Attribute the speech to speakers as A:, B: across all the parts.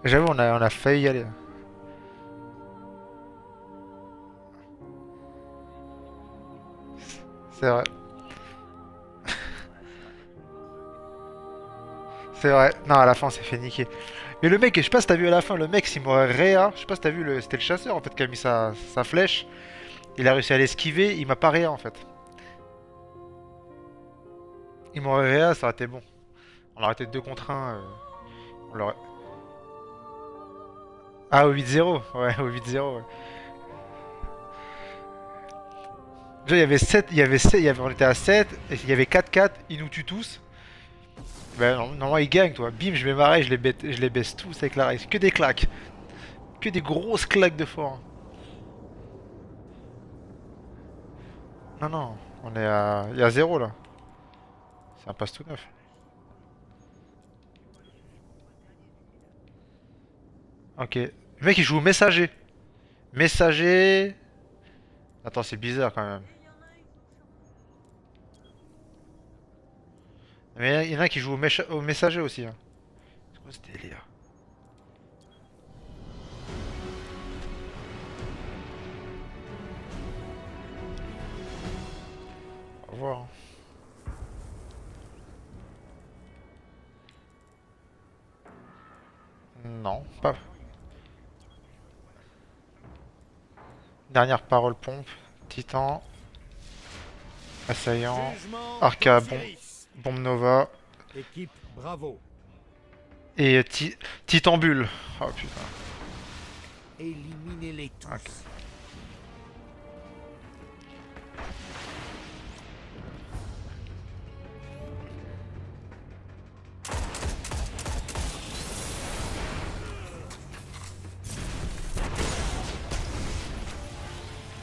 A: J'avoue, on a failli y aller. C'est vrai. C'est vrai. Non, à la fin, on s'est fait niquer. Mais le mec, je sais pas si t'as vu à la fin, le mec, s'il m'aurait réa, je sais pas si t'as vu, c'était le chasseur en fait qui a mis sa flèche. Il a réussi à l'esquiver, il m'a pas réa en fait. Il m'aurait réa, ça aurait été bon. On aurait été 2 contre 1. On l'aurait. Ah, au 8-0. Ouais, au 8-0. Ouais. Déjà, il y avait 7, il y avait 7, on était à 7, et il y avait 4-4, ils nous tuent tous. Ben, normalement, ils gagnent, toi. Bim, je vais marrer, je les baisse tous avec la race. Que des claques. Que des grosses claques de fort. Non, non, on est à. Il y a 0 là. C'est un passe tout neuf. Ok. Le mec, il joue au messager. Messager. Attends, c'est bizarre quand même. Mais il y en a qui jouent au messager aussi. Hein. C'est quoi ce délire? On va voir. Hein. Non, pas. Dernière parole pompe. Titan. Assaillant.
B: Jugement
A: Arca,
B: d'Osiris.
A: bombe Nova.
B: Équipe, bravo.
A: Et Titan Bulle. Oh putain.
B: Éliminez-les
A: Ok.
B: tous.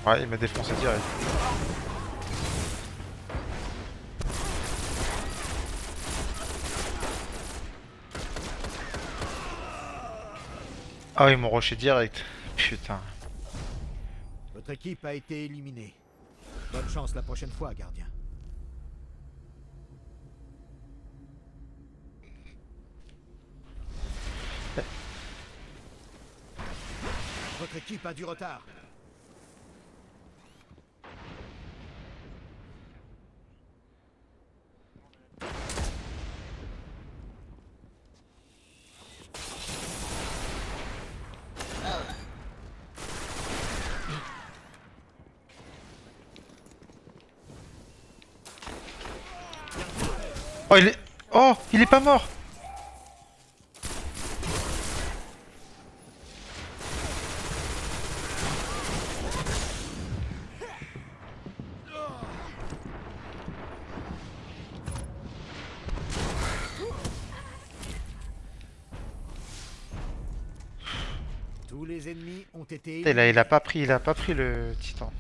A: Ouais, il m'a défoncé direct. Ah, ils m'ont rushé direct. Putain.
B: Votre équipe a été éliminée. Bonne chance la prochaine fois, gardien. Votre équipe a du retard.
A: Oh, il est. Oh, il est pas mort.
B: Tous les ennemis ont été
A: Putain,
B: éliminés.
A: il a pas pris le titan.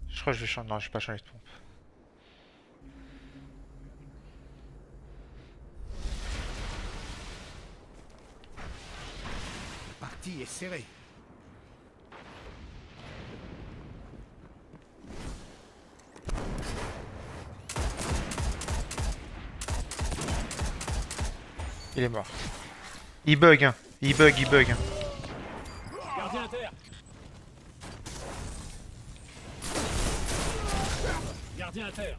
A: Je crois que je vais changer. Non, je vais pas changer de pompe.
B: La partie est serrée.
A: Il est mort. Il bug, hein. Il bug. Hein.
B: Gardien à terre. Gardien à terre.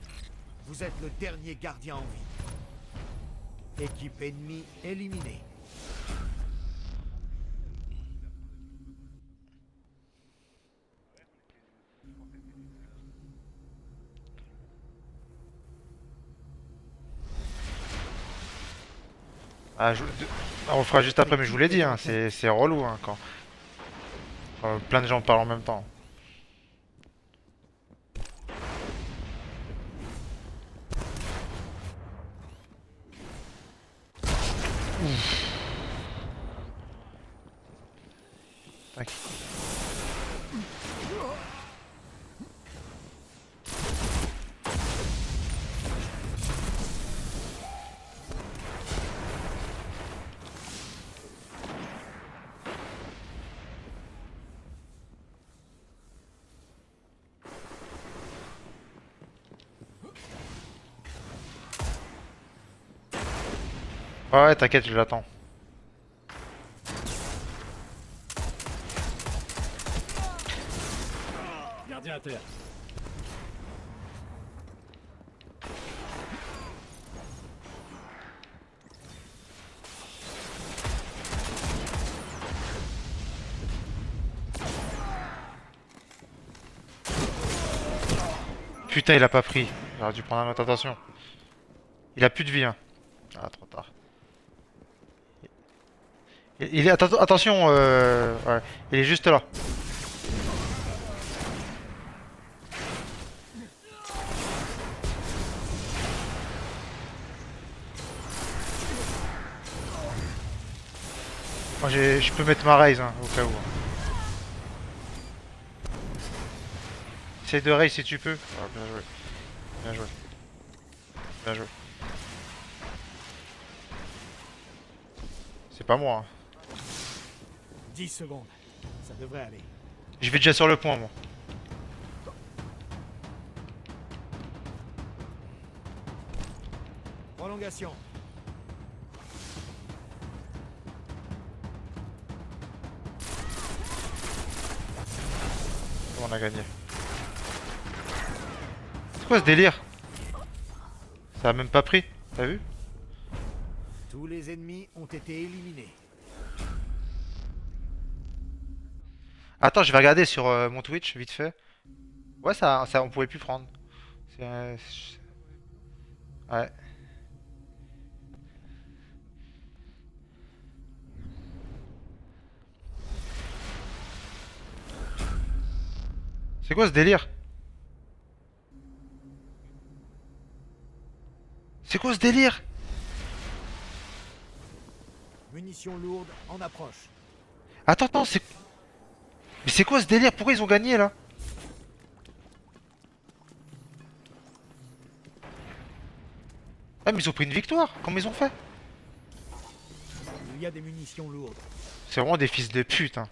B: Vous êtes le dernier gardien en vie. Équipe ennemie éliminée.
A: Ah, on le fera juste après, mais je vous l'ai dit, hein. C'est relou hein, quand plein de gens parlent en même temps. Tac. Ouais, ouais, t'inquiète, je l'attends.
C: Gardien à terre.
A: Putain, il a pas pris. J'aurais dû prendre un autre, attention. Il a plus de vie, hein. Ah, trop tard. Il est... attention, ouais. Il est juste là. Moi, je peux mettre ma raise, hein, au cas où. Essaye de raise si tu peux. Ah, bien joué. Bien joué. Bien joué. C'est pas moi, hein.
B: 10 secondes. Ça devrait aller.
A: Je vais déjà sur le point, moi.
B: Prolongation.
A: On a gagné. C'est quoi ce délire? Ça a même pas pris. T'as vu?
B: Tous les ennemis ont été éliminés.
A: Attends, je vais regarder sur mon Twitch, vite fait. Ouais, ça, on pouvait plus prendre. C'est ouais. C'est quoi ce délire? C'est quoi ce délire?
B: Munitions lourdes en approche.
A: Attends, c'est... Mais c'est quoi ce délire? Pourquoi ils ont gagné, là? Ah, mais ils ont pris une victoire. Comment ils ont fait?
B: Il y a des munitions lourdes.
A: C'est vraiment des fils de pute, hein.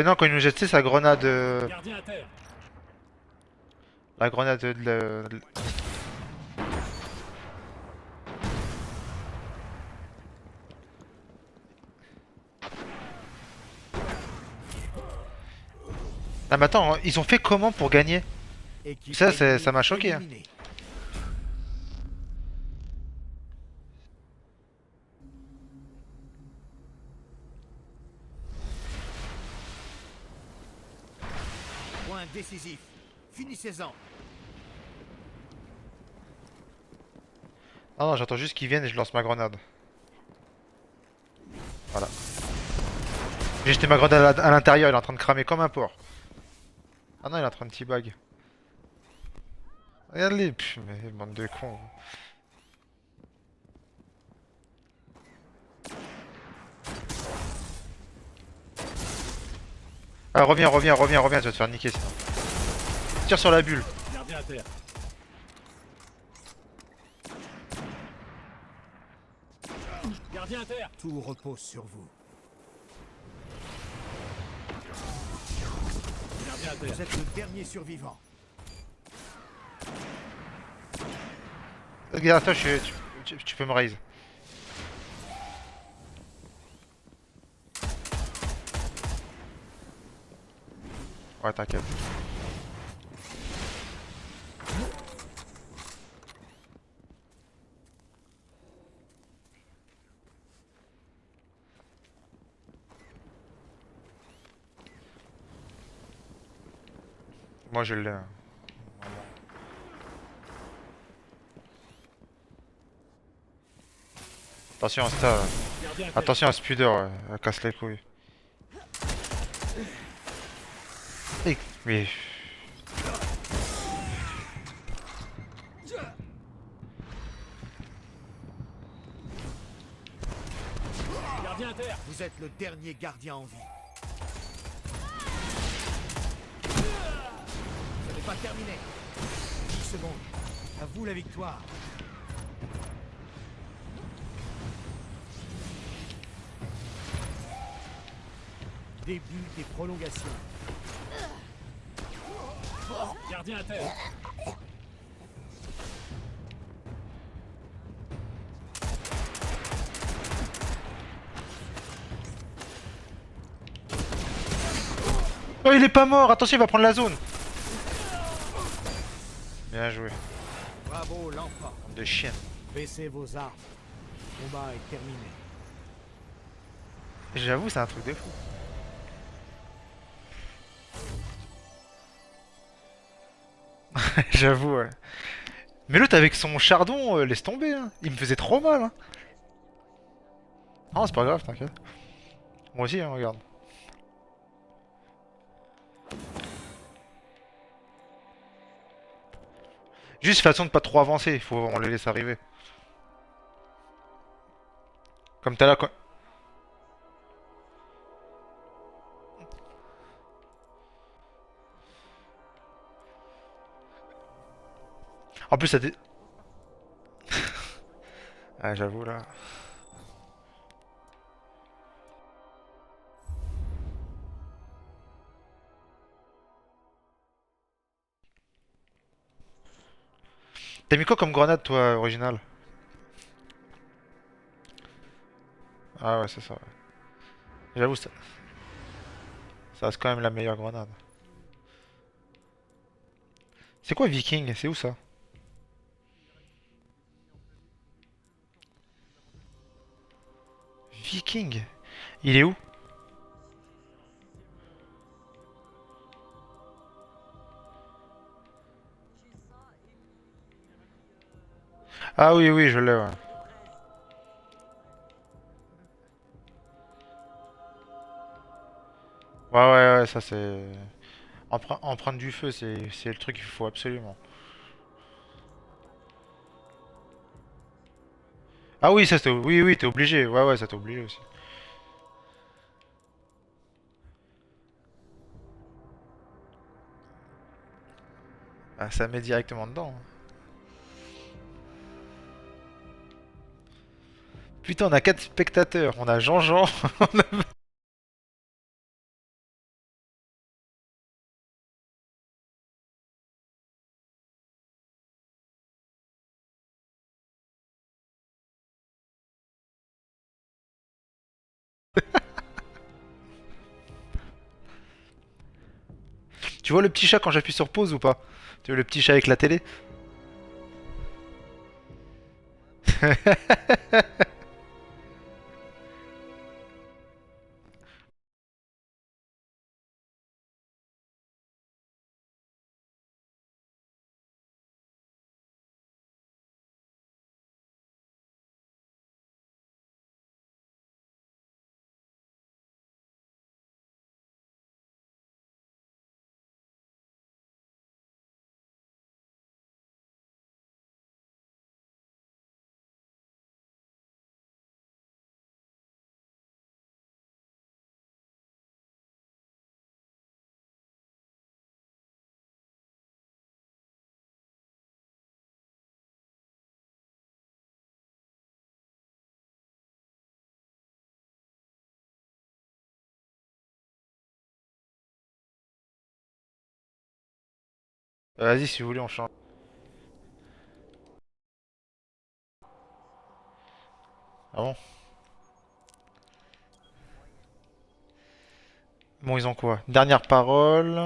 A: Non, quand il nous jette, tu sais, sa grenade...
C: Gardien à terre.
A: La grenade Ah mais attends, hein, ils ont fait comment pour gagner?
B: Équipe
A: Ça,
B: ennemie
A: ça m'a choqué, hein.
B: éliminée. Point décisif. Finissez-en.
A: Ah non, j'attends juste qu'ils viennent et je lance ma grenade. Voilà. J'ai jeté ma grenade à l'intérieur, il est en train de cramer comme un porc. Ah non, il est en train de teabag. Regarde-les, mais bande de cons. Ah, reviens, tu vas te faire niquer sinon. Tire sur la bulle.
C: Gardien à terre. Gardien à terre.
B: Tout repose sur vous.
C: Gardien à terre.
B: Vous êtes le dernier survivant.
A: Regarde, toi, tu peux me raise. Ouais, t'inquiète. Moi, je l'ai, hein. Attention à ça.
C: Gardien à terre.
A: Attention à ce pudeur, ouais. Elle casse les couilles. Mais...
C: Gardien à terre.
B: Vous êtes le dernier gardien en vie. Ce n'est pas terminé. 10 secondes. À vous la victoire. Début des prolongations.
C: Gardien à terre.
A: Oh, il est pas mort. Attention, il va prendre la zone. Bien joué.
B: Bravo, l'enfant.
A: De chien.
B: Baissez vos armes. Le combat est terminé.
A: J'avoue, c'est un truc de fou. J'avoue, ouais. Mais l'autre avec son chardon, laisse tomber, hein. Il me faisait trop mal, hein. Ah, c'est pas grave, t'inquiète. Moi aussi, hein, regarde. Juste façon de pas trop avancer, on les laisse arriver. Comme t'as là, quoi. En plus, ça dé... Ah, j'avoue, là. T'as mis quoi comme grenade, toi, original? Ah ouais, c'est ça, ouais. J'avoue, ça reste quand même la meilleure grenade. C'est quoi Viking? C'est où ça? Viking? Il est où? Ah oui, oui, je l'ai, ouais. Ouais, ouais, ouais, ça c'est... Empreinte du feu, c'est le truc qu'il faut absolument. Ah oui, ça c'est... Oui, oui, t'es obligé. Ouais, ouais, ça t'es obligé aussi. Ah, ça met directement dedans, hein. Putain, on a 4 spectateurs. On a Jean-Jean. Tu vois le petit chat quand j'appuie sur pause ou pas? Tu vois le petit chat avec la télé? Vas-y, si vous voulez, on change. Ah bon? Bon, ils ont quoi? Dernière parole.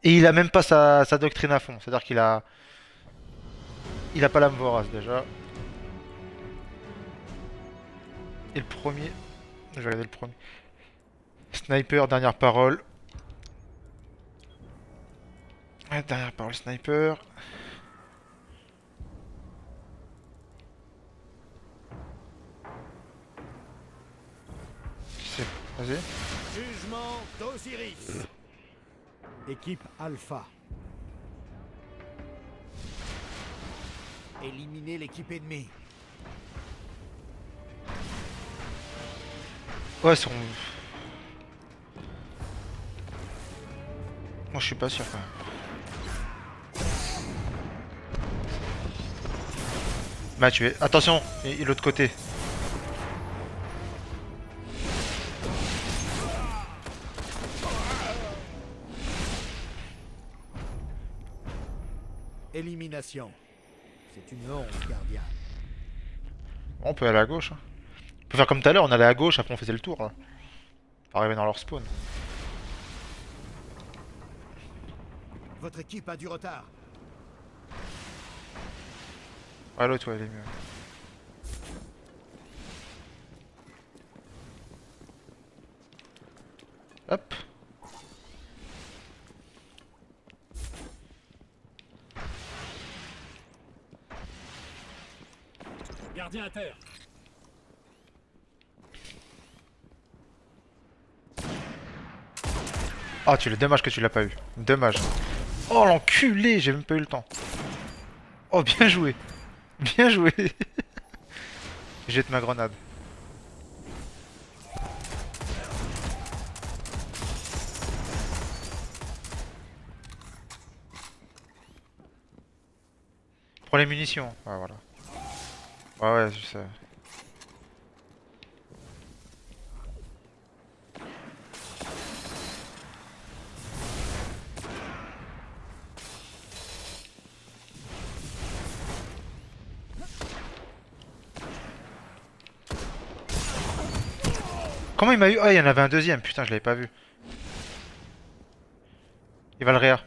A: Et il a même pas sa doctrine à fond. C'est-à-dire qu'il a... Il a pas l'âme vorace déjà. Et le premier... Je vais regarder le premier. Sniper, dernière parole. Ouais, dernière parole, sniper. Vas-y.
B: Jugement d'Osiris. Équipe Alpha. Éliminez l'équipe ennemie.
A: Ouais, son... Moi, je suis pas sûr quand même. Bah, tu es... Attention, et l'autre côté.
B: Élimination. C'est une longue, gardien.
A: Bon, on peut aller à gauche, hein. On peut faire comme tout à l'heure, on allait à gauche, après on faisait le tour, là. Pas arriver dans leur spawn.
B: Votre équipe a du retard.
A: Ouais, l'autre, ouais, elle est mieux. Hop.
C: Gardien à terre.
A: Ah, tu le dommage que tu l'as pas eu. Dommage. Oh, l'enculé, j'ai même pas eu le temps. Oh, bien joué. Bien joué. Jette ma grenade. Prends les munitions. Ouais, voilà. Ouais, ouais, je sais. Comment il m'a eu? Ah, il y en avait un deuxième. Putain, je l'avais pas vu. Il va le réa.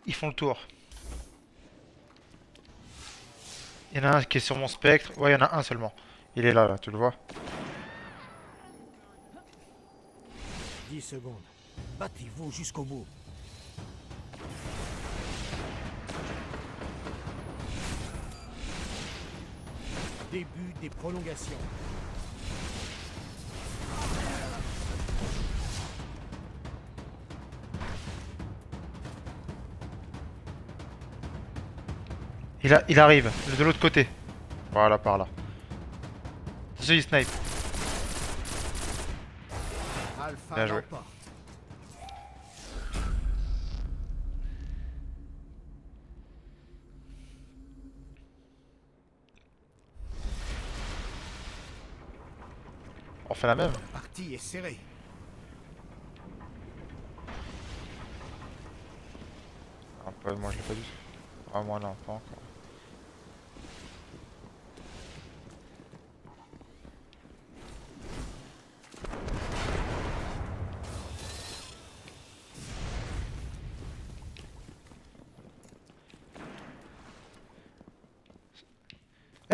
A: Ils font le tour. Il y en a un qui est sur mon spectre. Ouais, il y en a un seulement. Il est là, là, tu le vois?
B: 10 secondes. Battez-vous jusqu'au bout. Début des prolongations.
A: Il arrive, de l'autre côté. Voilà, par là. Attention, il snipe.
B: Alpha
A: Bien joué.
B: l'emporte.
A: On fait la même.
B: La partie est serrée.
A: Ah, moi je l'ai pas vu. Ah, moi non, pas encore.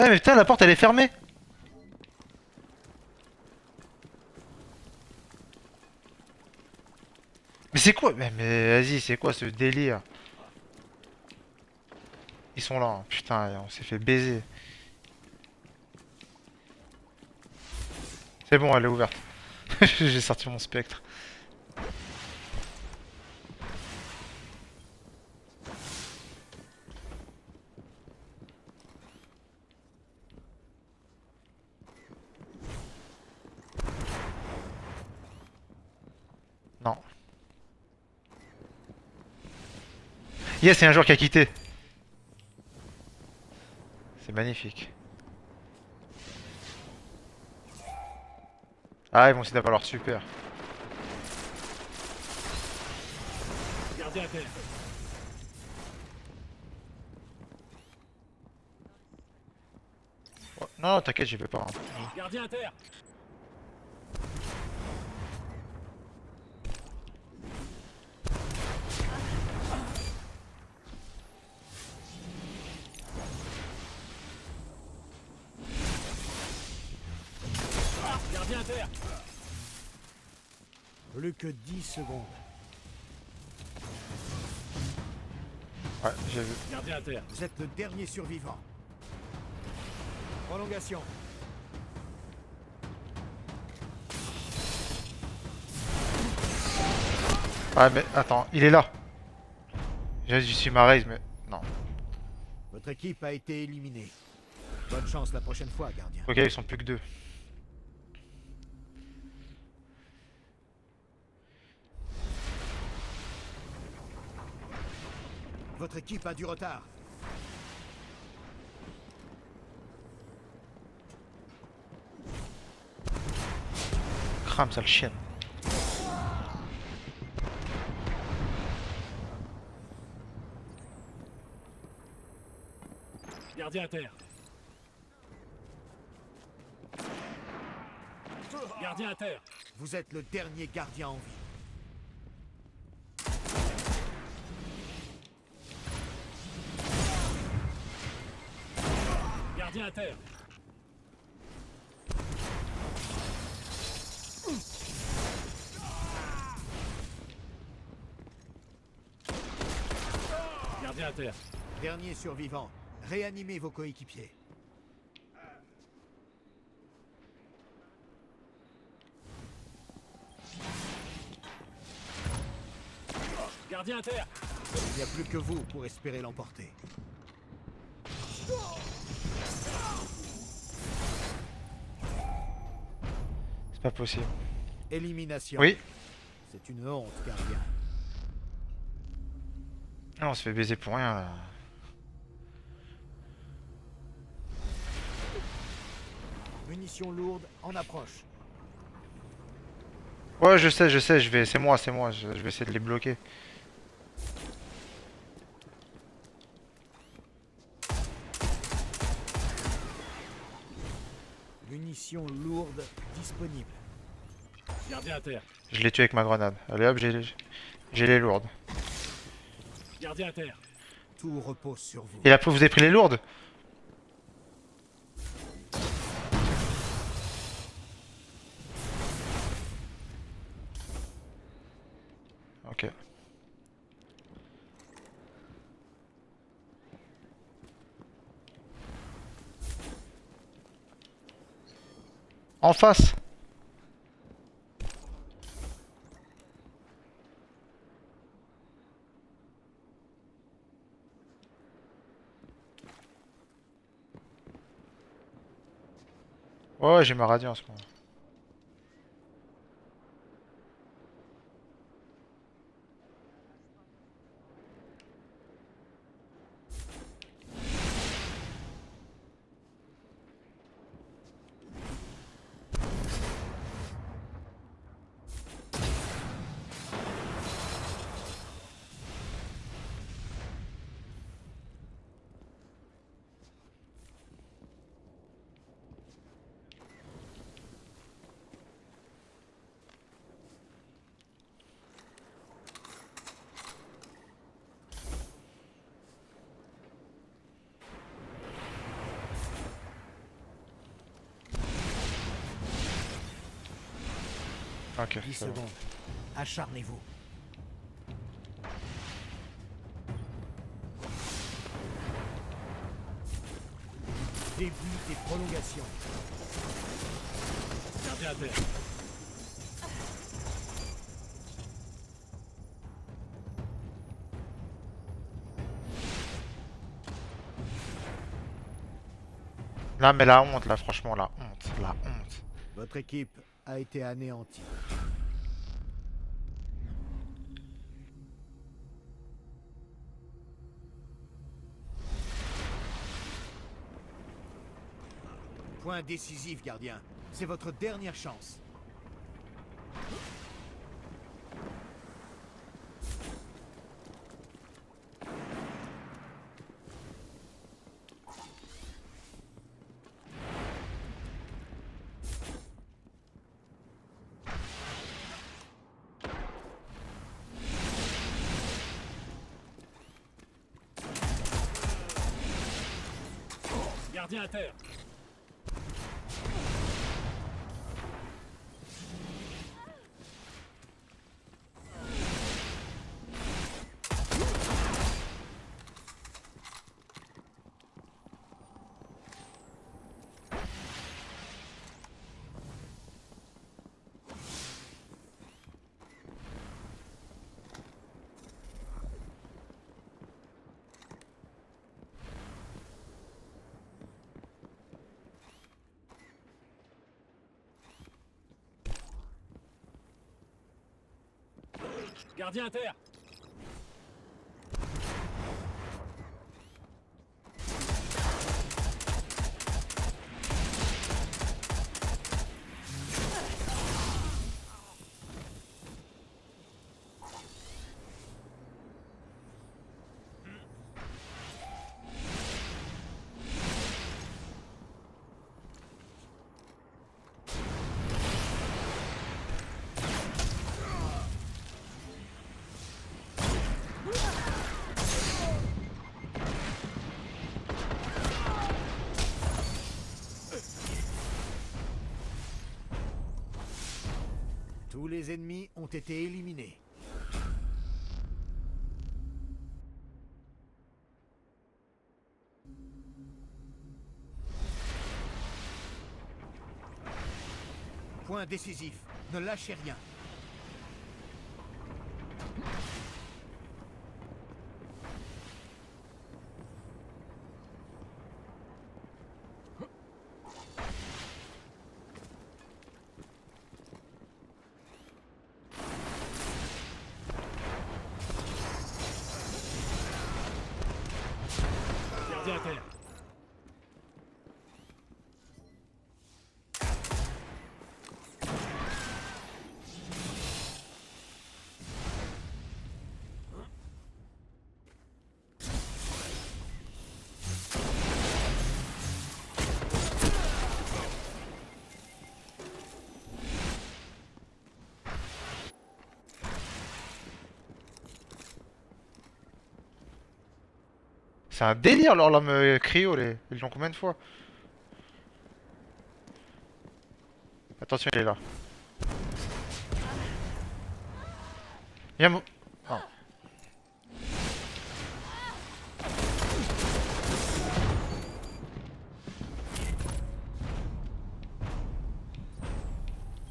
A: Eh mais putain, la porte elle est fermée. Mais c'est quoi? Mais vas-y, c'est quoi ce délire? Ils sont là, hein. Putain, on s'est fait baiser. C'est bon, elle est ouverte. J'ai sorti mon spectre. Non. Yes, il y a un joueur qui a quitté. C'est magnifique. Ah, ils vont essayer d'avoir leur super.
C: Gardien à terre.
A: Ouais. Non, t'inquiète, j'y vais pas, hein.
C: Gardien à terre. Gardien à terre.
B: Plus que 10 secondes.
A: Ouais, j'ai vu.
C: Gardien à terre.
B: Vous êtes le dernier survivant. Prolongation.
A: Ah, mais attends, il est là. Je suis ma raise, mais non.
B: Votre équipe a été éliminée. Bonne chance la prochaine fois, gardien.
A: Ok, ils sont plus que deux.
B: Votre équipe a du retard.
A: crame, sale chienne.
C: Gardien à terre. Gardien à terre.
B: Vous êtes le dernier gardien en vie.
C: Gardien à terre. Gardien à terre.
B: Dernier survivant. Réanimez vos coéquipiers.
C: Gardien à terre.
B: Il n'y a plus que vous pour espérer l'emporter.
A: C'est pas possible.
B: Élimination.
A: Oui.
B: C'est une honte, gardien.
A: Non, on se fait baiser pour rien là.
B: Munitions lourdes en approche.
A: Ouais, je sais, c'est moi, je vais essayer de les bloquer.
B: Munitions lourdes disponibles.
C: Gardien à terre.
A: Je les tue avec ma grenade. Allez hop, j'ai les lourdes.
C: Gardien à terre.
B: Tout repose sur vous.
A: Et après, vous avez pris les lourdes? Ok. En face. Ouais, j'ai ma radiance moi. Ok,
B: 10
A: c'est bon.
B: secondes. Acharnez-vous. Début des prolongations.
C: Gardien à terre.
A: Là, mais la honte, là, franchement, la honte, la honte.
B: Votre équipe a été anéantie. Point décisif, gardien. C'est votre dernière chance.
C: Gardien à terre. Gardien à terre.
B: Tous les ennemis ont été éliminés. Point décisif. Ne lâchez rien.
C: Gardien à terre.
A: C'est un délire leur lame cryo, ils l'ont combien de fois? Attention, il est là. Viens, mon... Oh.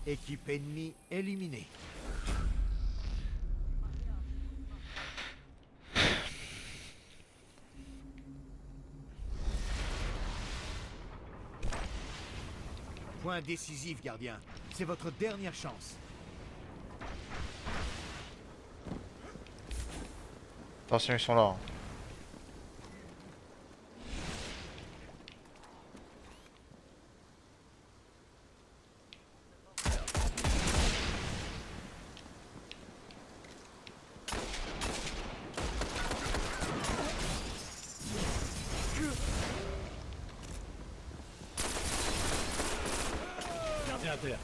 B: Équipe ennemie éliminée. Point décisif, gardien. C'est votre dernière chance.
A: Attention, ils sont là. Hein.
C: Gardien à terre.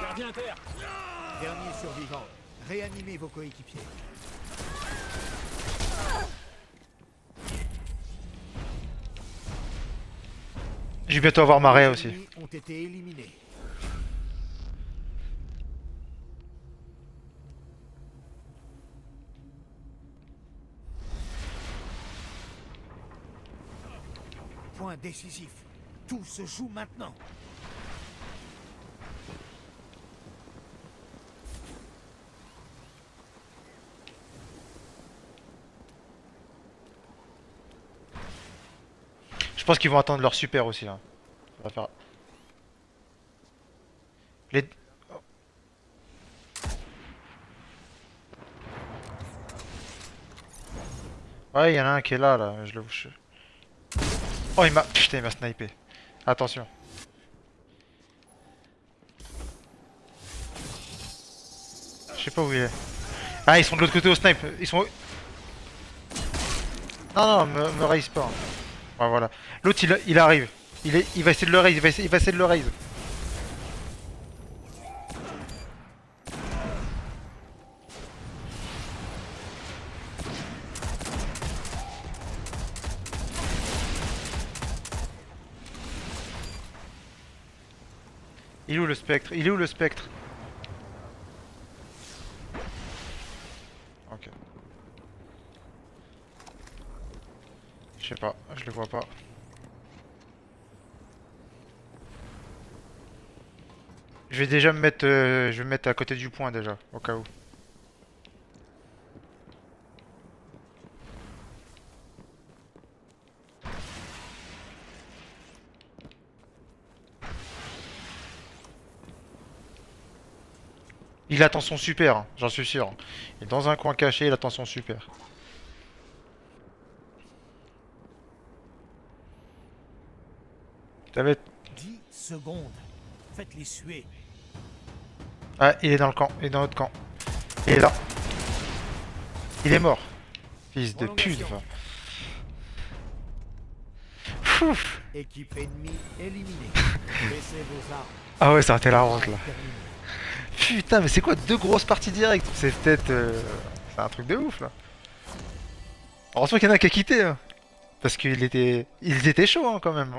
C: Gardien à terre.
B: Dernier survivant. Réanimez vos coéquipiers.
A: Je vais bientôt avoir ma raie
B: Les
A: aussi.
B: ennemis ont été éliminés. Point décisif. Tout se joue maintenant.
A: Je pense qu'ils vont attendre leur super aussi. Hein. Ça va faire... Les... Ouais, il y en a un qui est là, je le vois. Oh, il m'a... Putain, il m'a snipé. Attention. Je sais pas où il est. Ah, ils sont de l'autre côté au snipe. Ils sont... Non, non, me raise pas. Ouais, voilà. L'autre, il arrive. Il va essayer de le raise. Il va essayer de le raise. Il est où le spectre? Il est où le spectre? Ok. Je sais pas, je le vois pas. Je vais déjà me mettre, je vais me mettre à côté du point déjà, au cas où. Il attend son super, hein, j'en suis sûr. Il est dans un coin caché, il attend son super. T'avais...
B: 10 secondes. Faites-les suer.
A: Ah, il est dans le camp, il est dans l'autre camp. Il est là. Il est mort. Fils de pute,
B: Prolongation.
A: enfin. Fouf.
B: Équipe ennemie éliminée. Baissez vos armes.
A: Ah ouais, ça a été la honte là.
B: Terminé.
A: Putain, mais c'est quoi deux grosses parties directes? C'est peut-être... C'est un truc de ouf là. Heureusement qu'il y en a qui a quitté. Hein. Parce qu'ils étaient chauds hein, quand même.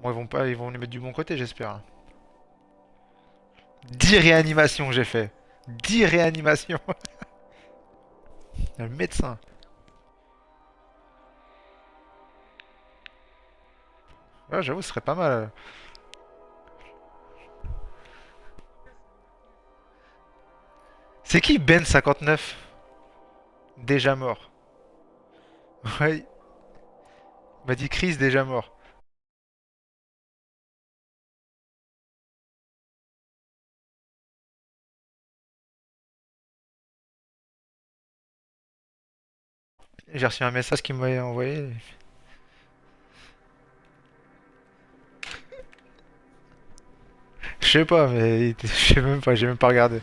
A: Bon, ils vont les mettre du bon côté, j'espère. 10 réanimations que j'ai fait. 10 réanimations. Le médecin. Ouais, j'avoue, ce serait pas mal. C'est qui Ben 59? Déjà mort. Ouais, il m'a dit Chris déjà mort. J'ai reçu un message qu'il m'avait envoyé. Je sais pas, mais je sais même pas, j'ai même pas regardé.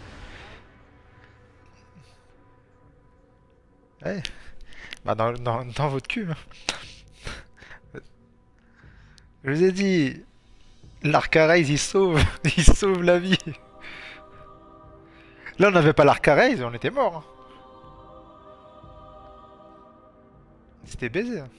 A: Ouais, bah dans votre cul. Hein. Je vous ai dit, l'Arcaraise il sauve, il sauve la vie. Là on n'avait pas l'Arcaraise, on était mort. Hein. C'était baisé. Hein.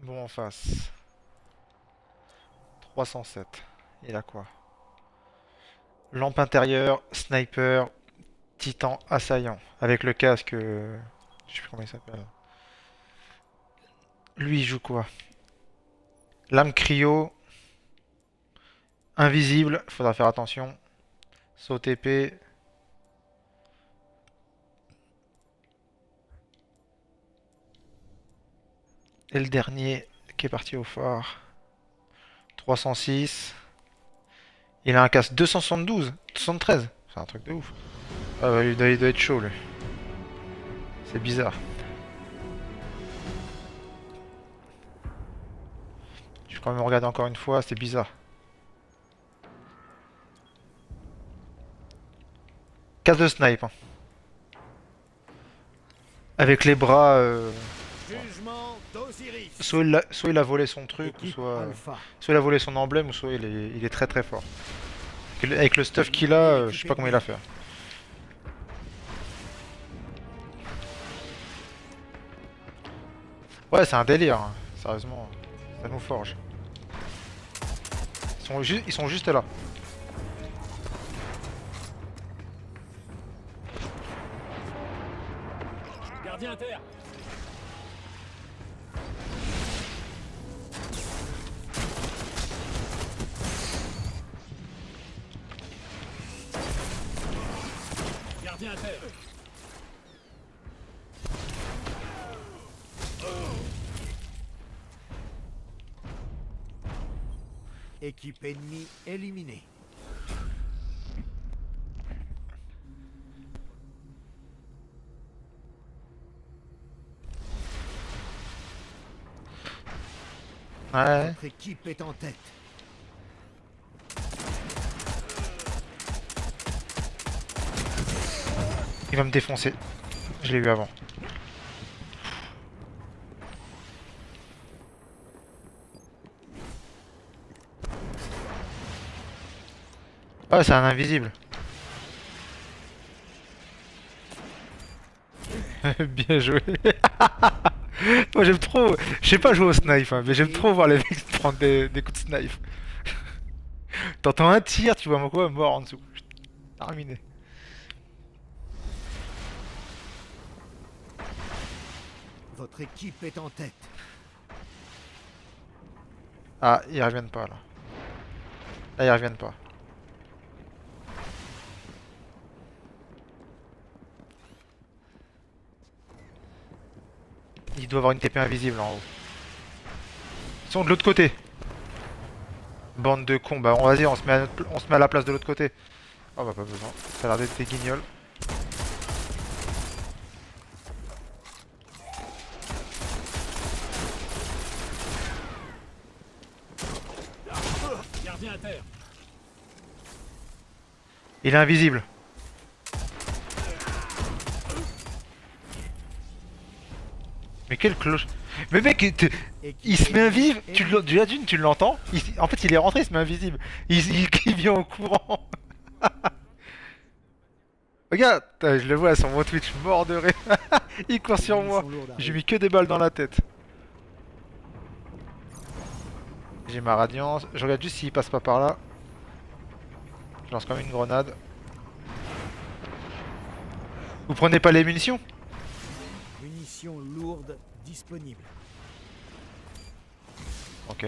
A: Bon en face. 307. Il a quoi? Lampe intérieure, sniper, titan assaillant. Avec le casque. Je sais plus comment il s'appelle. Lui il joue quoi? Lame cryo. Invisible, faudra faire attention. Saut épée. Et le dernier qui est parti au phare. 306. Il a un casque 272. 73. C'est un truc de ouf. Ah bah, il doit être chaud lui. C'est bizarre. Je vais quand même regarder encore une fois, c'est bizarre. Casque de snipe. Hein. Avec les bras...
B: Jugement d'Osiris.
A: Soit il a volé son truc, ou
B: Équipe
A: soit...
B: Alpha.
A: Soit il a volé son emblème, ou soit il est très très fort. Avec le stuff qu'il a, je sais pas comment il a fait. Ouais, c'est un délire, hein. Sérieusement. Ça nous forge. Ils sont juste là.
C: Gardien à terre. Gardien à terre.
B: Équipe ennemie éliminée.
A: Ouais.
B: Votre équipe est en tête.
A: Il va me défoncer. Je l'ai eu avant. Ah, c'est un invisible. Bien joué. Moi j'aime trop. Je sais pas jouer au snipe, hein, mais j'aime trop voir les mecs prendre des coups de snipe. T'entends un tir, tu vois mon quoi mort en dessous. Terminé.
B: Votre équipe est en tête.
A: Ah, ils reviennent pas là. Là, ils reviennent pas. Il doit avoir une TP invisible en haut. Ils sont de l'autre côté. Bande de cons. Bah, vas-y, on se met à la place de l'autre côté. Oh, bah, pas besoin. Ça a l'air d'être des guignols.
C: terre.
A: Il est invisible. Mais quelle cloche. Mais mec, il se met invisible. Déjà d'une, tu l'entends. En fait, il est rentré, il se met invisible. Il vient au courant. Regarde, putain, je le vois sur mon Twitch, mort de rire. Il court sur moi. J'ai mis que des balles dans la tête. J'ai ma radiance. Je regarde juste s'il passe pas par là. Je lance quand même une grenade. Vous prenez pas les munitions?
B: Munitions lourdes disponibles.
A: Ok.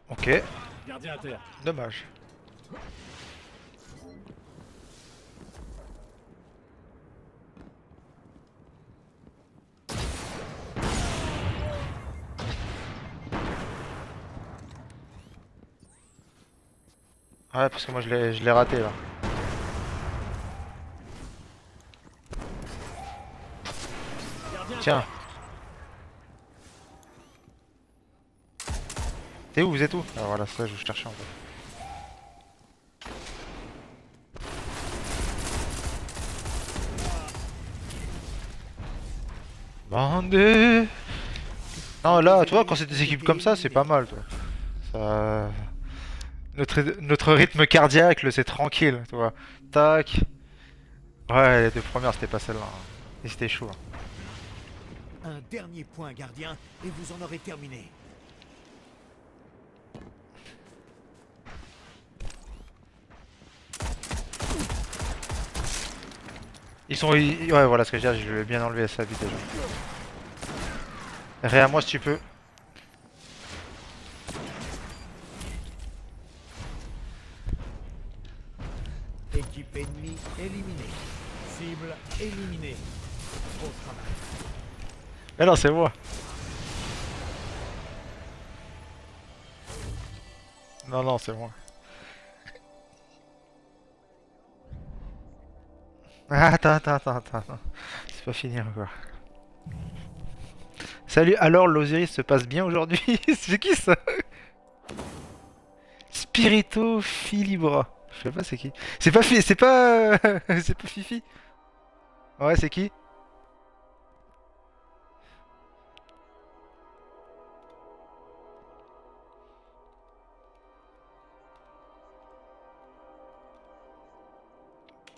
A: Ok.
C: Gardien à terre.
A: Dommage. Ouais, parce que moi je l'ai raté là.
C: Gardien à
A: Tiens.
C: terre.
A: T'es où? Vous êtes où? Ah voilà, ça je cherchais en fait. Bandé. Non là, tu vois, quand c'est des équipes comme ça, c'est pas mal, toi. Ça... Notre rythme cardiaque, c'est tranquille, tu vois. Tac. Ouais, les deux premières, c'était pas celle-là, hein. Et c'était chaud, hein.
B: Un dernier point, gardien, et vous en aurez terminé.
A: Ils sont... Ouais, voilà ce que je veux dire, je vais bien enlever ça vite déjà. Ré à moi si tu peux.
B: Équipe ennemie éliminée. Cible éliminée. Beau travail.
A: Mais non, c'est moi. Non, non, c'est moi. Ah, attends. C'est pas fini encore. Salut, alors l'Osiris se passe bien aujourd'hui? C'est qui ça? Spirito Filibra. Je sais pas c'est qui. C'est pas c'est pas c'est pas Fifi. Ouais, c'est qui?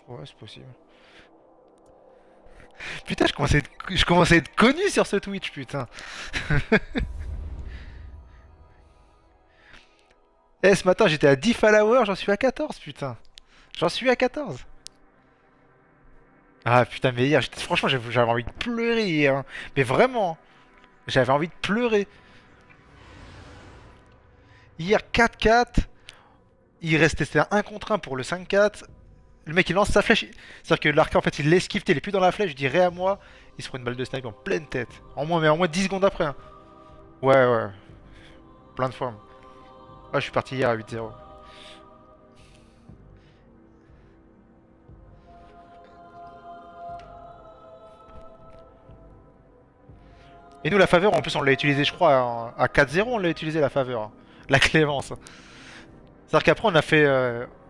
A: Ouais, c'est possible. Putain, je commençais à être connu sur ce Twitch, putain. Eh, ce matin, j'étais à 10 followers, j'en suis à 14, putain. J'en suis à 14. Ah putain, mais hier, franchement, j'avais envie de pleurer hier, hein. Mais vraiment, j'avais envie de pleurer. Hier, 4-4. Il restait c'était un contre 1 pour le 5-4. Le mec, il lance sa flèche. C'est-à-dire que l'arc, en fait, il l'esquive, il est plus dans la flèche. Je dirais à moi, il se prend une balle de snipe en pleine tête. Mais en moins 10 secondes après, hein. Ouais. Plein de fois. Ouais, je suis parti hier à 8-0. Et nous, la faveur, en plus, on l'a utilisé, je crois, à 4-0, on l'a utilisé, la faveur, hein. La clémence. C'est-à-dire qu'après,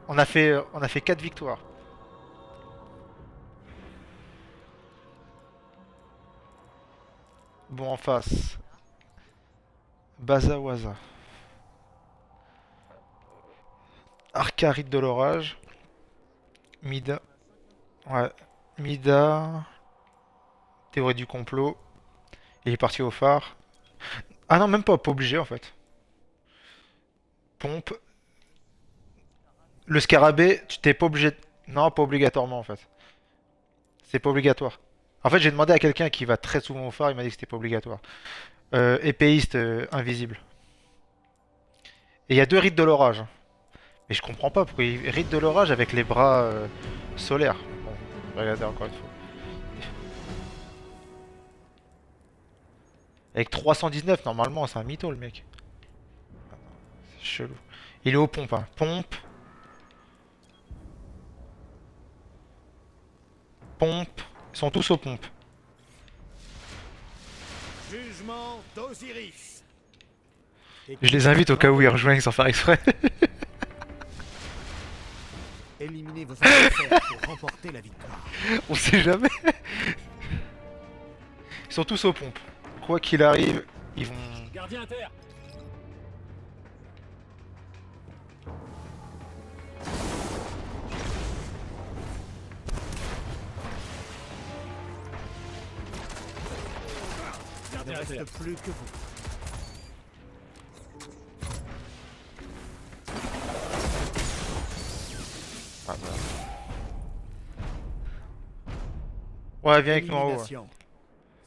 A: on a fait 4 victoires. Bon, en face. Bazawaza. Arcarite de l'orage. Mida. Ouais. Mida. Théorie du complot. Il est parti au phare. Ah non, même pas obligé en fait. Pompe. Le scarabée, tu t'es pas obligé. Non, pas obligatoirement en fait. C'est pas obligatoire. En fait, j'ai demandé à quelqu'un qui va très souvent au phare, il m'a dit que c'était pas obligatoire. Épéiste invisible. Et il y a deux rites de l'orage. Mais je comprends pas pourquoi il rite de l'orage avec les bras solaires. Bon, regardez encore une fois. Avec 319, normalement, c'est un mytho le mec. C'est chelou. Il est aux pompes, hein. Pompe. Pompe. Ils sont tous aux pompes.
B: Jugement d'Osiris.
A: Je les invite au cas où ils rejoignent sans faire exprès.
B: Éliminez vos adversaires pour remporter la victoire.
A: On sait jamais. Ils sont tous aux pompes. Quoi qu'il arrive, ils vont...
C: Gardien à terre.
B: Il ne
C: Gardien à terre.
B: reste plus que vous.
A: Ah bah. Ouais, viens avec nous en haut. Ouais.
B: Élimination.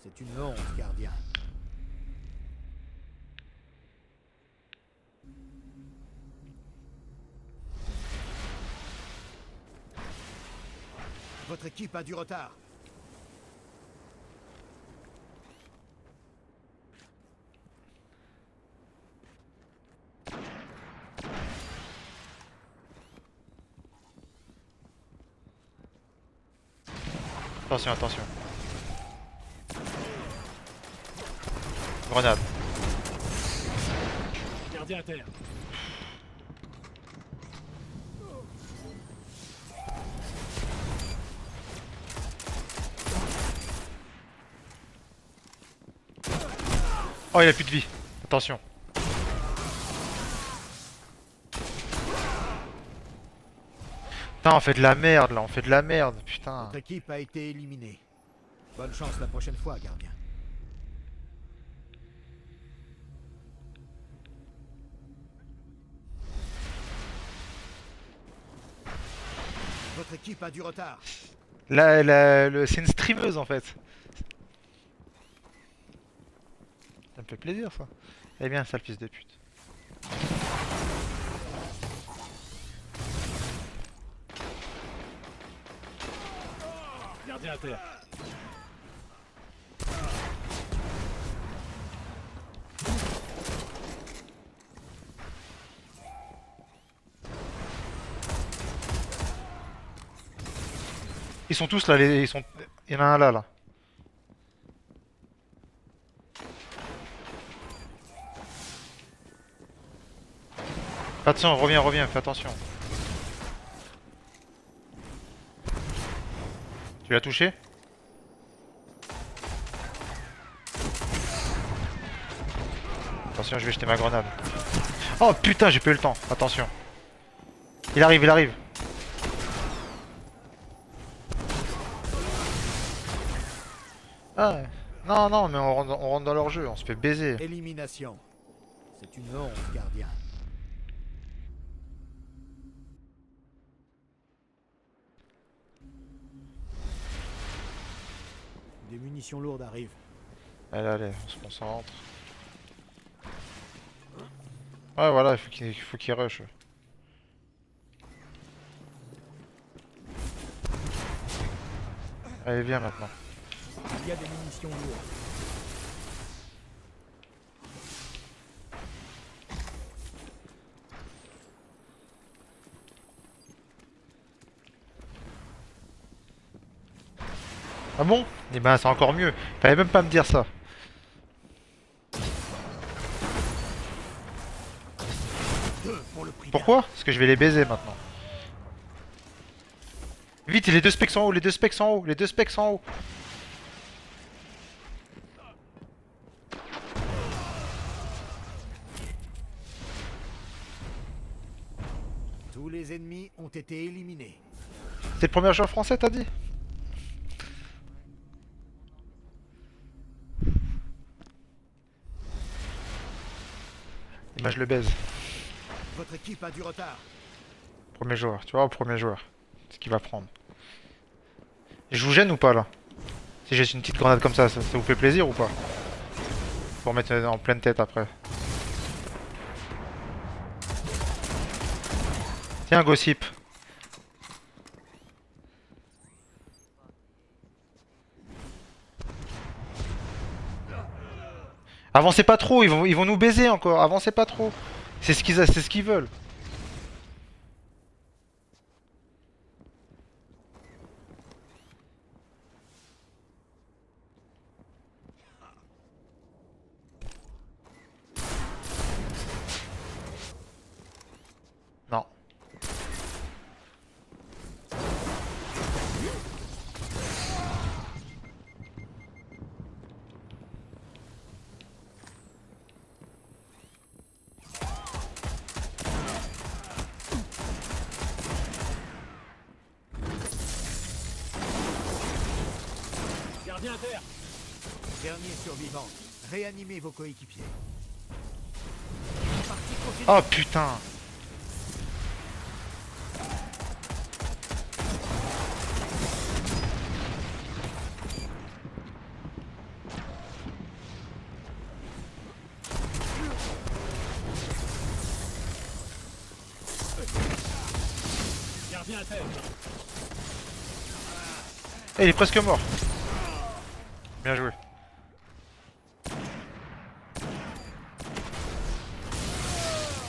B: C'est une honte, gardien. Votre équipe a du retard.
A: Attention, attention. Grenade.
C: Gardien à terre.
A: Oh, il a plus de vie. Attention. Putain, on fait de la merde là, on fait de la merde, putain.
B: Votre équipe a été éliminée. Bonne chance la prochaine fois, gardien. Votre équipe a du retard.
A: Là, c'est une streameuse en fait. Ça me fait plaisir ça. Eh bien, sale fils de pute.
C: Gardien à terre.
A: Ils sont tous là, ils sont... Il y en a un là, là. Fais attention, reviens, reviens, fais attention. Tu l'as touché? Attention, je vais jeter ma grenade. Oh putain, j'ai pas eu le temps, attention. Il arrive, il arrive. Ah, non, non, mais on rentre dans leur jeu, on se fait baiser.
B: Élimination. C'est une honte, gardien. Des munitions lourdes arrivent.
A: Allez, allez, on se concentre. Ouais, voilà, il faut qu'il rush. Allez, viens maintenant.
B: Il y a des munitions lourdes.
A: Ah bon? Eh ben, c'est encore mieux. Fallait même pas me dire ça.
B: Deux pour le prix.
A: Pourquoi? Parce que je vais les baiser maintenant. Vite, les deux specs sont en haut, les deux specs sont en haut, les deux specs sont en haut.
B: Tous les ennemis ont été éliminés.
A: C'est le premier joueur français, t'as dit? Et ben, je le baise.
B: Votre équipe a du retard.
A: Premier joueur, tu vois, premier joueur. C'est ce qu'il va prendre. Je vous gêne ou pas là? Si j'ai une petite grenade comme ça vous fait plaisir ou pas? Pour mettre en pleine tête après. Tiens, Gossip. Avancez pas trop, ils vont nous baiser encore. Avancez pas trop. C'est ce qu'ils veulent.
C: Gardien à terre.
B: Dernier survivant. Réanimez vos coéquipiers. La partie continue.
A: Oh putain.
C: Gardien à terre.
A: Eh, il est presque mort. Bien joué.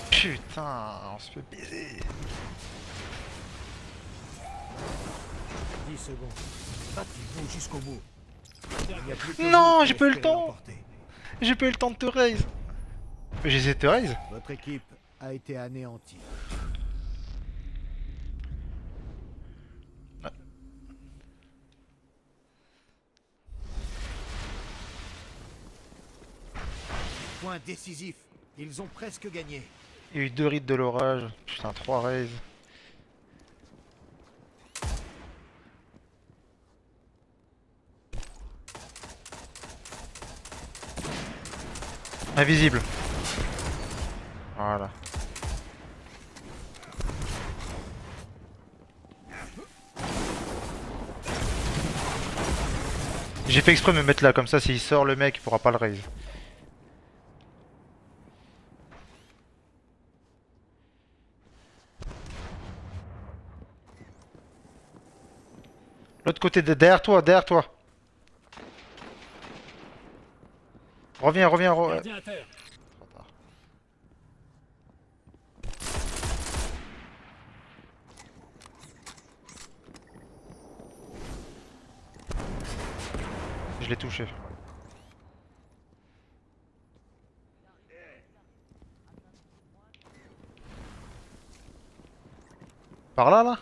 A: Putain, on se fait baiser.
B: 10 secondes. Battez-vous jusqu'au bout. Il n'y a plus que
A: Non,
B: vous
A: j'ai
B: pour
A: pas eu le
B: espérer
A: temps.
B: l'emporter.
A: J'ai pas eu le temps de te raise. J'ai essayé de te raise.
B: Votre équipe a été anéantie. Point décisif. Ils ont presque gagné.
A: Il y a eu 2 rites de l'orage. Putain, 3 raises. Invisible. Voilà. J'ai fait exprès de me mettre là, comme ça s'il sort le mec il pourra pas le raise. L'autre côté de derrière toi, derrière toi. Reviens, reviens,
C: Gardien à terre.
A: Je l'ai touché. Par là, là?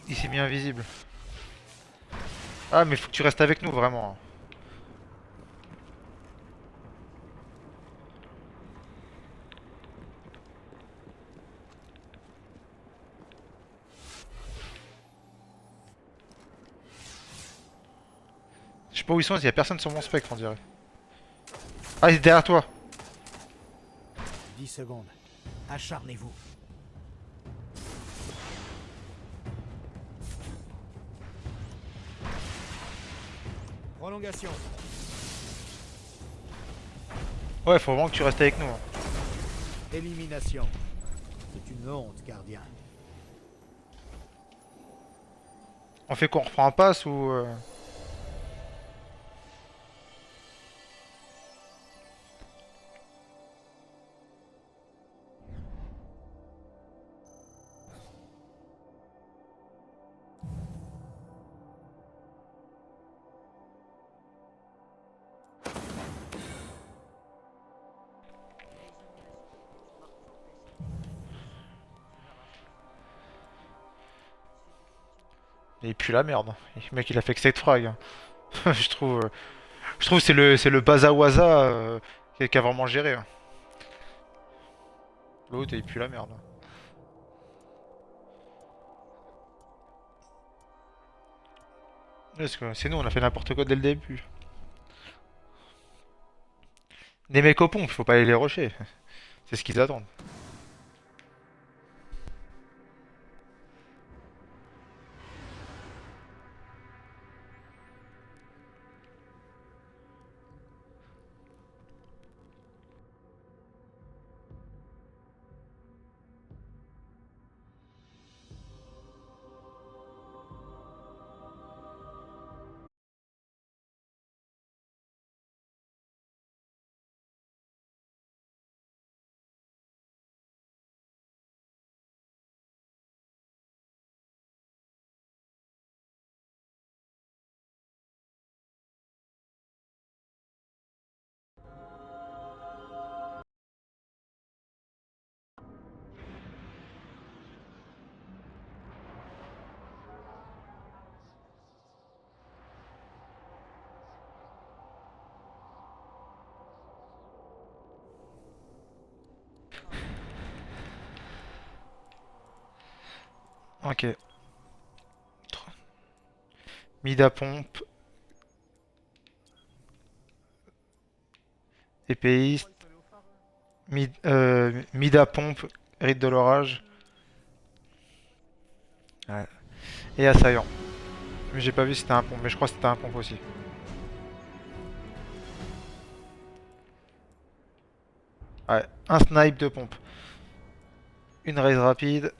A: Il s'est mis invisible. Ah, mais faut que tu restes avec nous, vraiment. Je sais pas où ils sont, il y a personne sur mon spectre, on dirait. Ah, il est derrière toi.
B: 10 secondes. Acharnez-vous. Prolongation.
A: Ouais, faut vraiment que tu restes avec nous. Hein.
B: Élimination. C'est une honte, gardien.
A: On fait qu'on reprend un pass ou... Il pue la merde. Le mec, il a fait que 7 frags. Hein. Je trouve que c'est le Bazawaza qui a vraiment géré. Hein. L'autre, il pue la merde. Hein. Parce que c'est nous, on a fait n'importe quoi dès le début. Des mecs aux pompes, faut pas aller les rusher. C'est ce qu'ils attendent. Ok. Mid à pompe. Épéiste. Mid à pompe. Rite de l'orage. Ouais. Et assaillant. Mais j'ai pas vu si c'était un pompe, mais je crois que c'était un pompe aussi. Ouais, un snipe de pompe. Une raise rapide.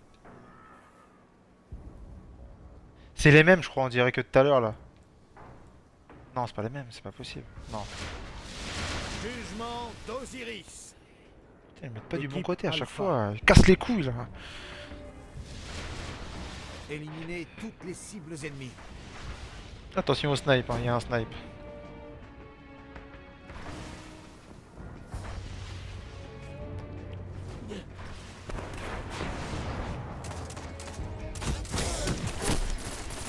A: C'est les mêmes, je crois, on dirait que tout à l'heure là. Non, c'est pas les mêmes, c'est pas possible. Non.
B: Jugement d'Osiris.
A: Putain, ils mettent pas du bon
B: Équipe
A: côté à chaque
B: Alpha.
A: fois. Ils cassent les couilles là.
B: Éliminez toutes les cibles ennemies.
A: Attention au snipe, hein, il y a un snipe.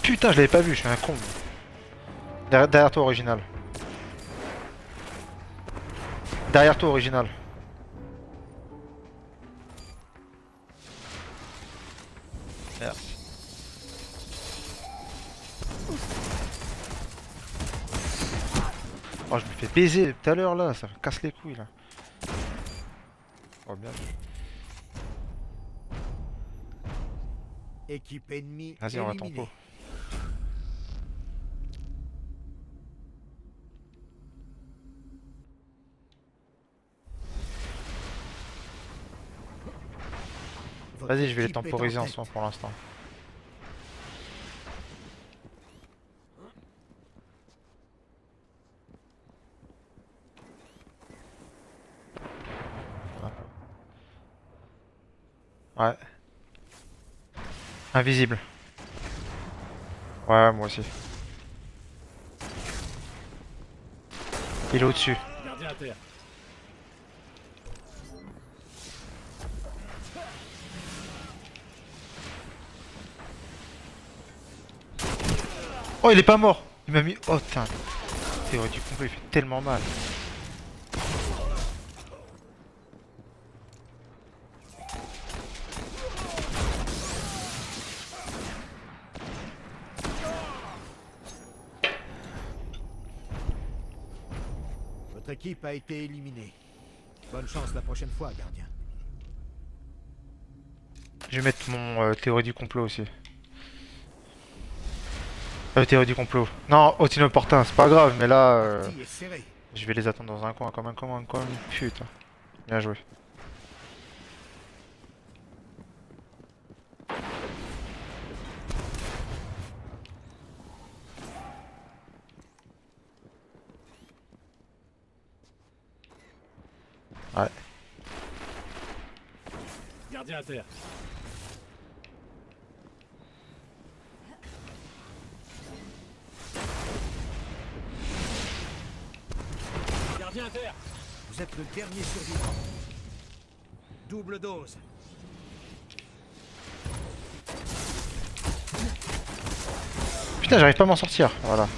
A: Putain, je l'avais pas vu, je suis un con. Derrière toi, original. Derrière toi, original. Merde. Oh, je me fais baiser tout à l'heure là, ça me casse les couilles là. Oh, bien.
B: Équipe ennemie
A: Vas-y, on va ton
B: éliminée.
A: pot.
B: Votre
A: Vas-y, je vais les
B: équipe est
A: temporiser
B: en
A: en
B: tête.
A: ce moment pour l'instant. Ouais. Invisible. Ouais, moi aussi. Il est au-dessus.
C: Gardien à terre.
A: Oh, il est pas mort. Il m'a mis... Oh, putain. Théorie du complot, il fait tellement mal.
B: Votre équipe a été éliminée. Bonne chance la prochaine fois, gardien.
A: Je vais mettre mon théorie du complot aussi. Théorie du complot. Non, Otinoportin, c'est pas grave, mais là,
B: Partie est serrée.
A: je vais les attendre dans un coin comme un coin. Putain. Bien joué. Ouais.
C: Gardien à terre. Gardien à terre.
B: Vous êtes le dernier survivant. Double dose.
A: Putain, j'arrive pas à m'en sortir. Voilà.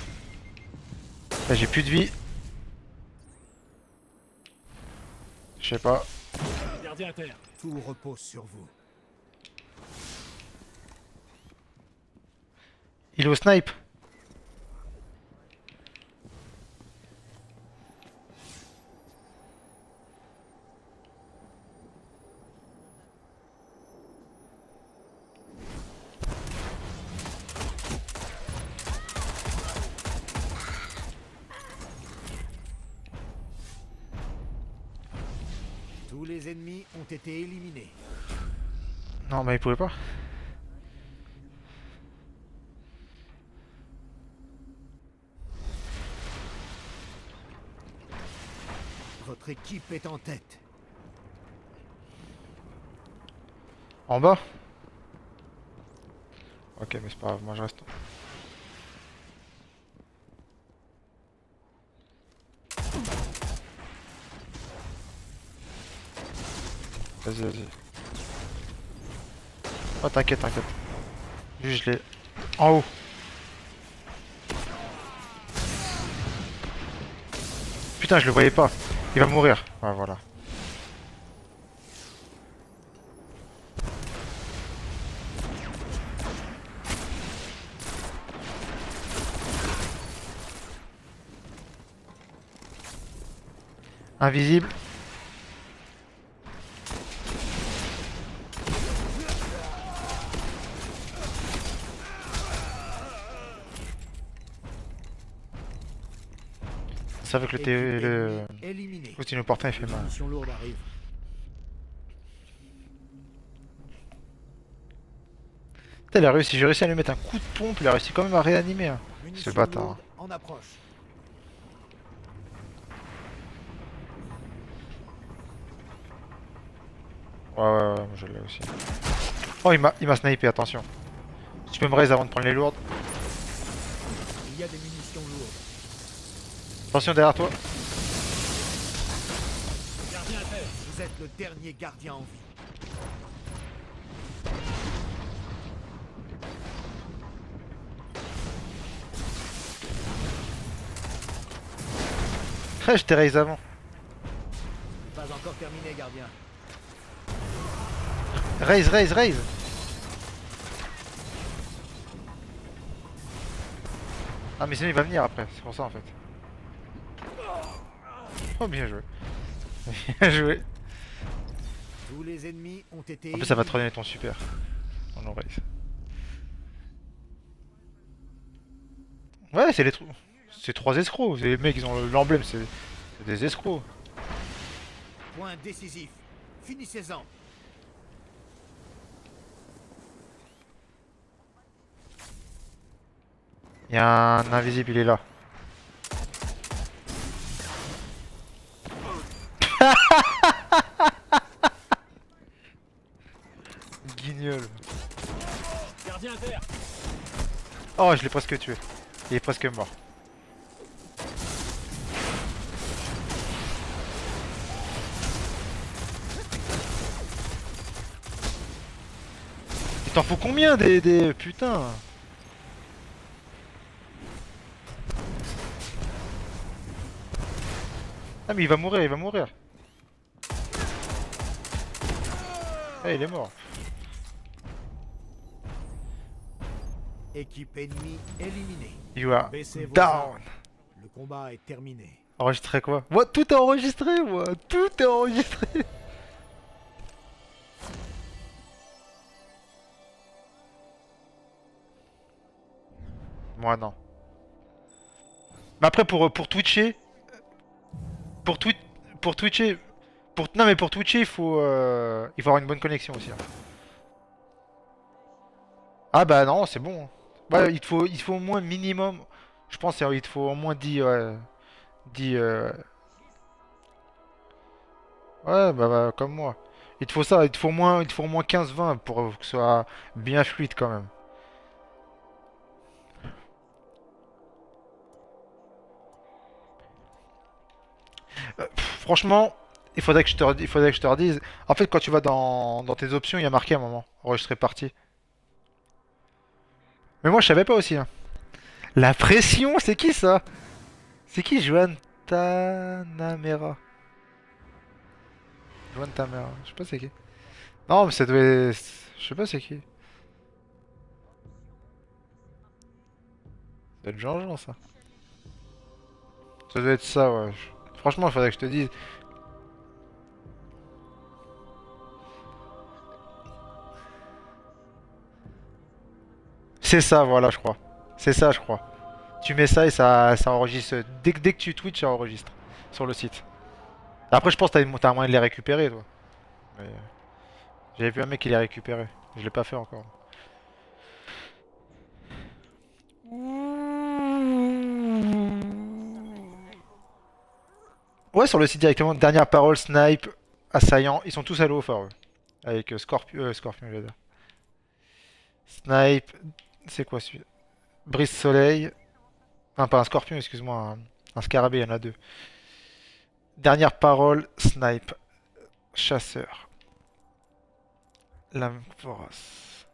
A: Là, j'ai plus de vie. Je sais pas.
C: Gardien à terre.
B: Tout repose sur vous.
A: Il est au snipe.
B: Tous les ennemis ont été éliminés.
A: Non, mais il pouvait pas.
B: Votre équipe est en tête.
A: En bas. Ok, mais c'est pas grave, moi je reste. Vas-y, vas-y. Oh, t'inquiète, t'inquiète. Juste, je l'ai. En haut. Putain, je le voyais pas. Il va mourir. Ouais, voilà. Invisible. Ça veut que
B: Équipe
A: le
B: ennemie éliminée.
A: continue portant il fait
B: Une
A: mal.
B: mission lourde arrive.
A: Putain, il a réussi, j'ai réussi à lui mettre un coup de pompe, il a réussi quand même à réanimer. Hein.
B: Munitions
A: bâtard.
B: lourdes en approche.
A: Ouais, moi je l'ai aussi. Oh, il m'a snipé, attention. Tu peux me raise avant de prendre les lourdes.
B: Il y a des munitions lourdes.
A: Attention derrière toi.
C: Gardien à terre.
B: Vous êtes le dernier gardien en vie.
A: Je t'ai raise avant.
B: Pas encore terminé, gardien.
A: Raise. Ah mais sinon il va venir après, c'est pour ça en fait. Oh bien joué. Bien joué.
B: Tous les ennemis ont été
A: En plus ça va te
B: éliminés.
A: redonner ton super. On en raise. Ouais c'est les trous. C'est 3 escrocs, les mecs ils ont l'emblème, c'est des escrocs.
B: Point décisif. Finissez-en.
A: Il y a un invisible, il est là. Guignol.
C: Gardien à terre.
A: Oh, je l'ai presque tué. Il est presque mort. Il t'en faut combien des... Putain. Ah mais il va mourir. Ah il est mort.
B: Équipe ennemie éliminée.
A: You are
B: Baissez vos
A: down.
B: armes. Le combat est terminé.
A: Enregistré quoi? Moi tout est enregistré moi. Tout est enregistré. Moi non. Mais après pour twitcher. Pour tweet. Pour twitcher. Non mais pour twitcher il faut avoir une bonne connexion aussi. Hein. Ah bah non c'est bon. Ouais, il te faut au moins minimum. Je pense il te faut au moins 10 10 ouais bah, comme moi. Il te faut ça, il te faut au moins 15-20 pour que ce soit bien fluide quand même. Franchement, il faudrait que je te redise. En fait, quand tu vas dans tes options, il y a marqué à un moment, enregistrer partie. Mais moi, je savais pas aussi. Hein. La pression, c'est qui ça? C'est qui Joan Tanamera? Joan Tanamera, je sais pas c'est qui. Non, mais ça devait... Je sais pas c'est qui. Ça doit être Jean-Jean, ça. Ça doit être ça, ouais. Franchement, il faudrait que je te dise. C'est ça, voilà, je crois. C'est ça, je crois. Tu mets ça et ça enregistre. Dès que tu Twitch, ça enregistre sur le site. Après, je pense que t'as un moyen de les récupérer, toi. Mais, j'avais vu un mec qui les récupéré. Je l'ai pas fait encore. Ouais, sur le site directement. Dernière parole, snipe, assaillant. Ils sont tous à l'eau au phare, eux. Avec Scorpion, je veux dire. Snipe. C'est quoi celui-là? Brise soleil. Enfin, pas un scorpion, excuse-moi. Un scarabée, il y en a deux. Dernière parole, snipe. Chasseur. Lame vorace.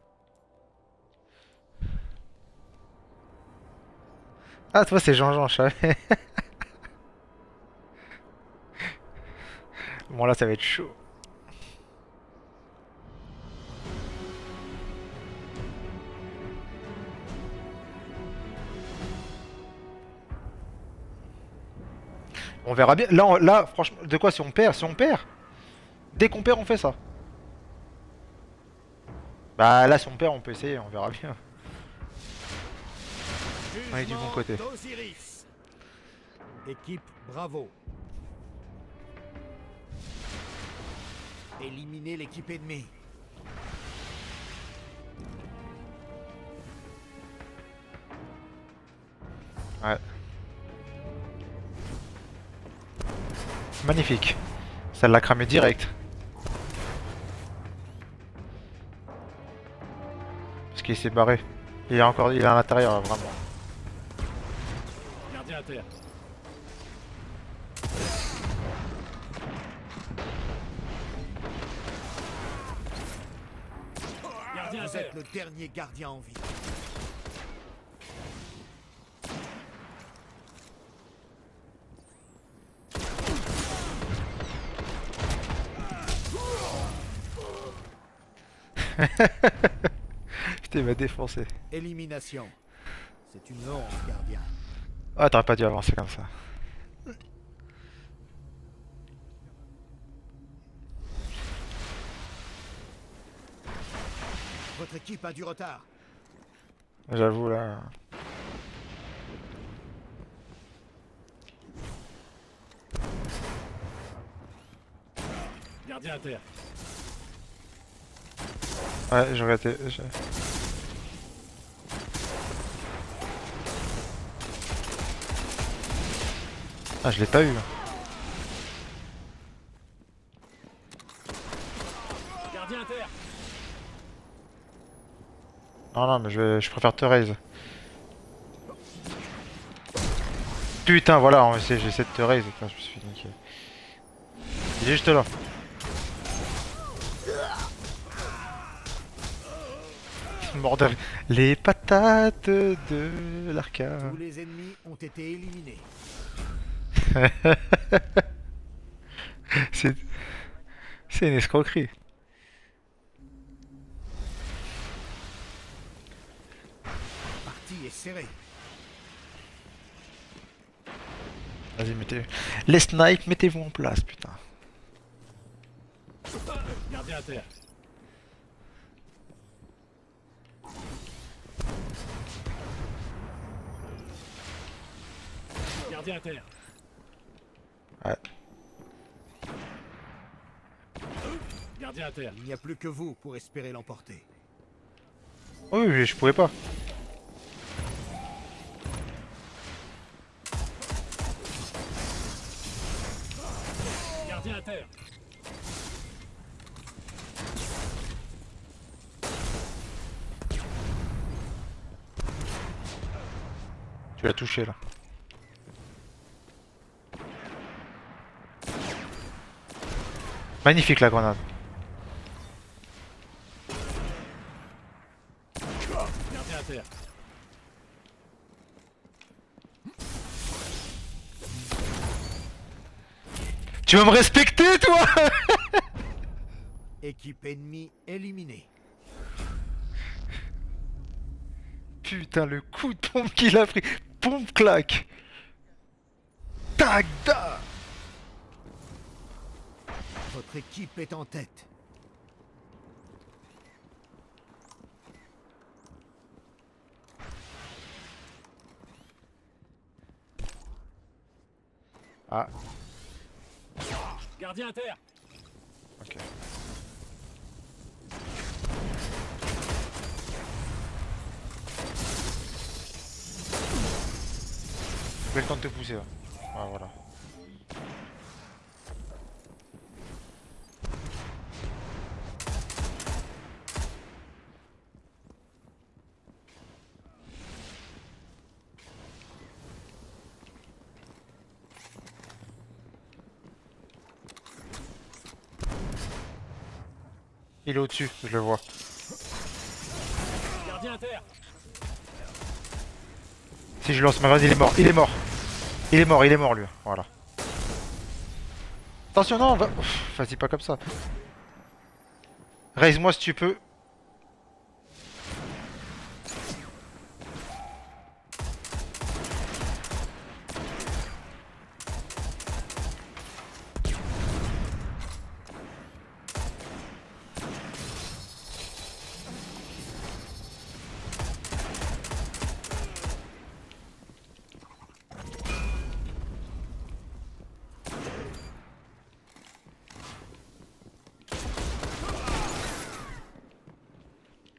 A: Ah, toi, c'est Jean-Jean, je savais. Bon, là, ça va être chaud. On verra bien. Là, là, franchement, de quoi si on perd? Si on perd, dès qu'on perd, on fait ça. Bah là, si on perd, on peut essayer, on verra bien. On est du bon
B: Jugement
A: côté.
B: d'Osiris. Équipe, bravo. Éliminez l'équipe ennemie.
A: Ouais. Magnifique. Ça l'a cramé direct. Parce qu'il s'est barré. Il est encore, il est à l'intérieur, vraiment.
C: Gardien à terre. Gardien à
B: Vous
C: terre.
B: êtes le dernier gardien en vie.
A: Putain, il m'a défoncé.
B: Élimination. C'est une honte, gardien.
A: Ah, t'aurais pas dû avancer comme ça.
B: Votre équipe a du retard.
A: J'avoue, là.
C: Gardien à terre.
A: Ouais, j'aurais été. Ah, je l'ai pas eu.
C: Gardien à terre.
A: Non, non, mais je préfère te raise. Putain, voilà, j'essaie de te raise. Putain, je me suis fait niquer. Il est juste là. Mort de... Les patates de l'arcade.
B: Tous les ennemis ont été éliminés.
A: C'est une escroquerie.
B: La partie est serrée.
A: Vas-y, mettez... Les snipes, mettez-vous en place, putain.
C: Gardien à terre. Gardien à terre.
A: Ouais.
C: Gardien à terre.
B: Il n'y a plus que vous pour espérer l'emporter.
A: Oui, oui, je pouvais pas.
C: Gardien à terre.
A: Tu l'as touché, là. Magnifique, la grenade.
C: Gardien à terre.
A: Tu vas me respecter, toi?
B: Équipe ennemie éliminée.
A: Putain, le coup de pompe qu'il a pris. Pompe claque. Tac, da.
B: Votre équipe est en tête.
A: Ah,
C: Gardien à terre.
A: ok. Je vais le temps de te pousser, là. Ah, voilà. Il est au-dessus, je le vois.
C: Gardien à terre.
A: Si je lance ma grenade, il est mort, il est mort. Il est mort lui, voilà. Attention, non, vas-y pas comme ça. Raise-moi si tu peux.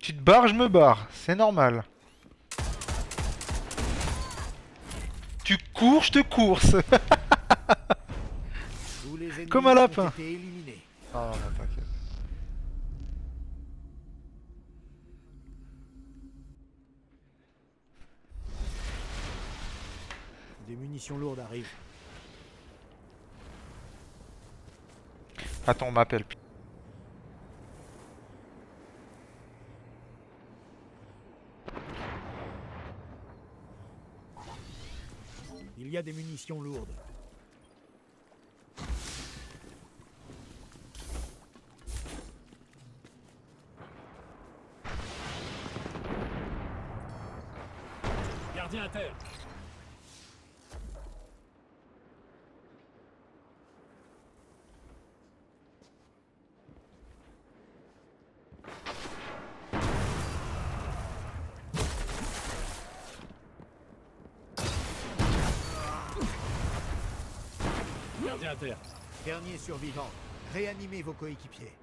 A: Tu te barres, je me barre. C'est normal. Tu cours, je te course.
B: Tous les ennemis
A: Comme un lapin.
B: ont été éliminés.
A: Ah non, t'inquiète.
B: Des munitions lourdes arrivent.
A: Attends, on m'appelle.
B: Il y a des munitions lourdes.
C: Gardien à terre. Gardien à terre.
B: Dernier survivant. Réanimez vos coéquipiers.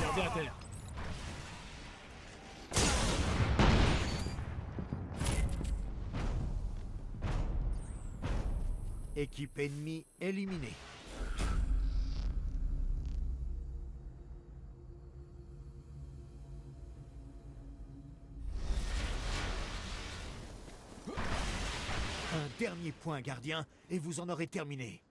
C: Gardien à terre.
B: Équipe ennemie éliminée. Un dernier point, gardien, et vous en aurez terminé.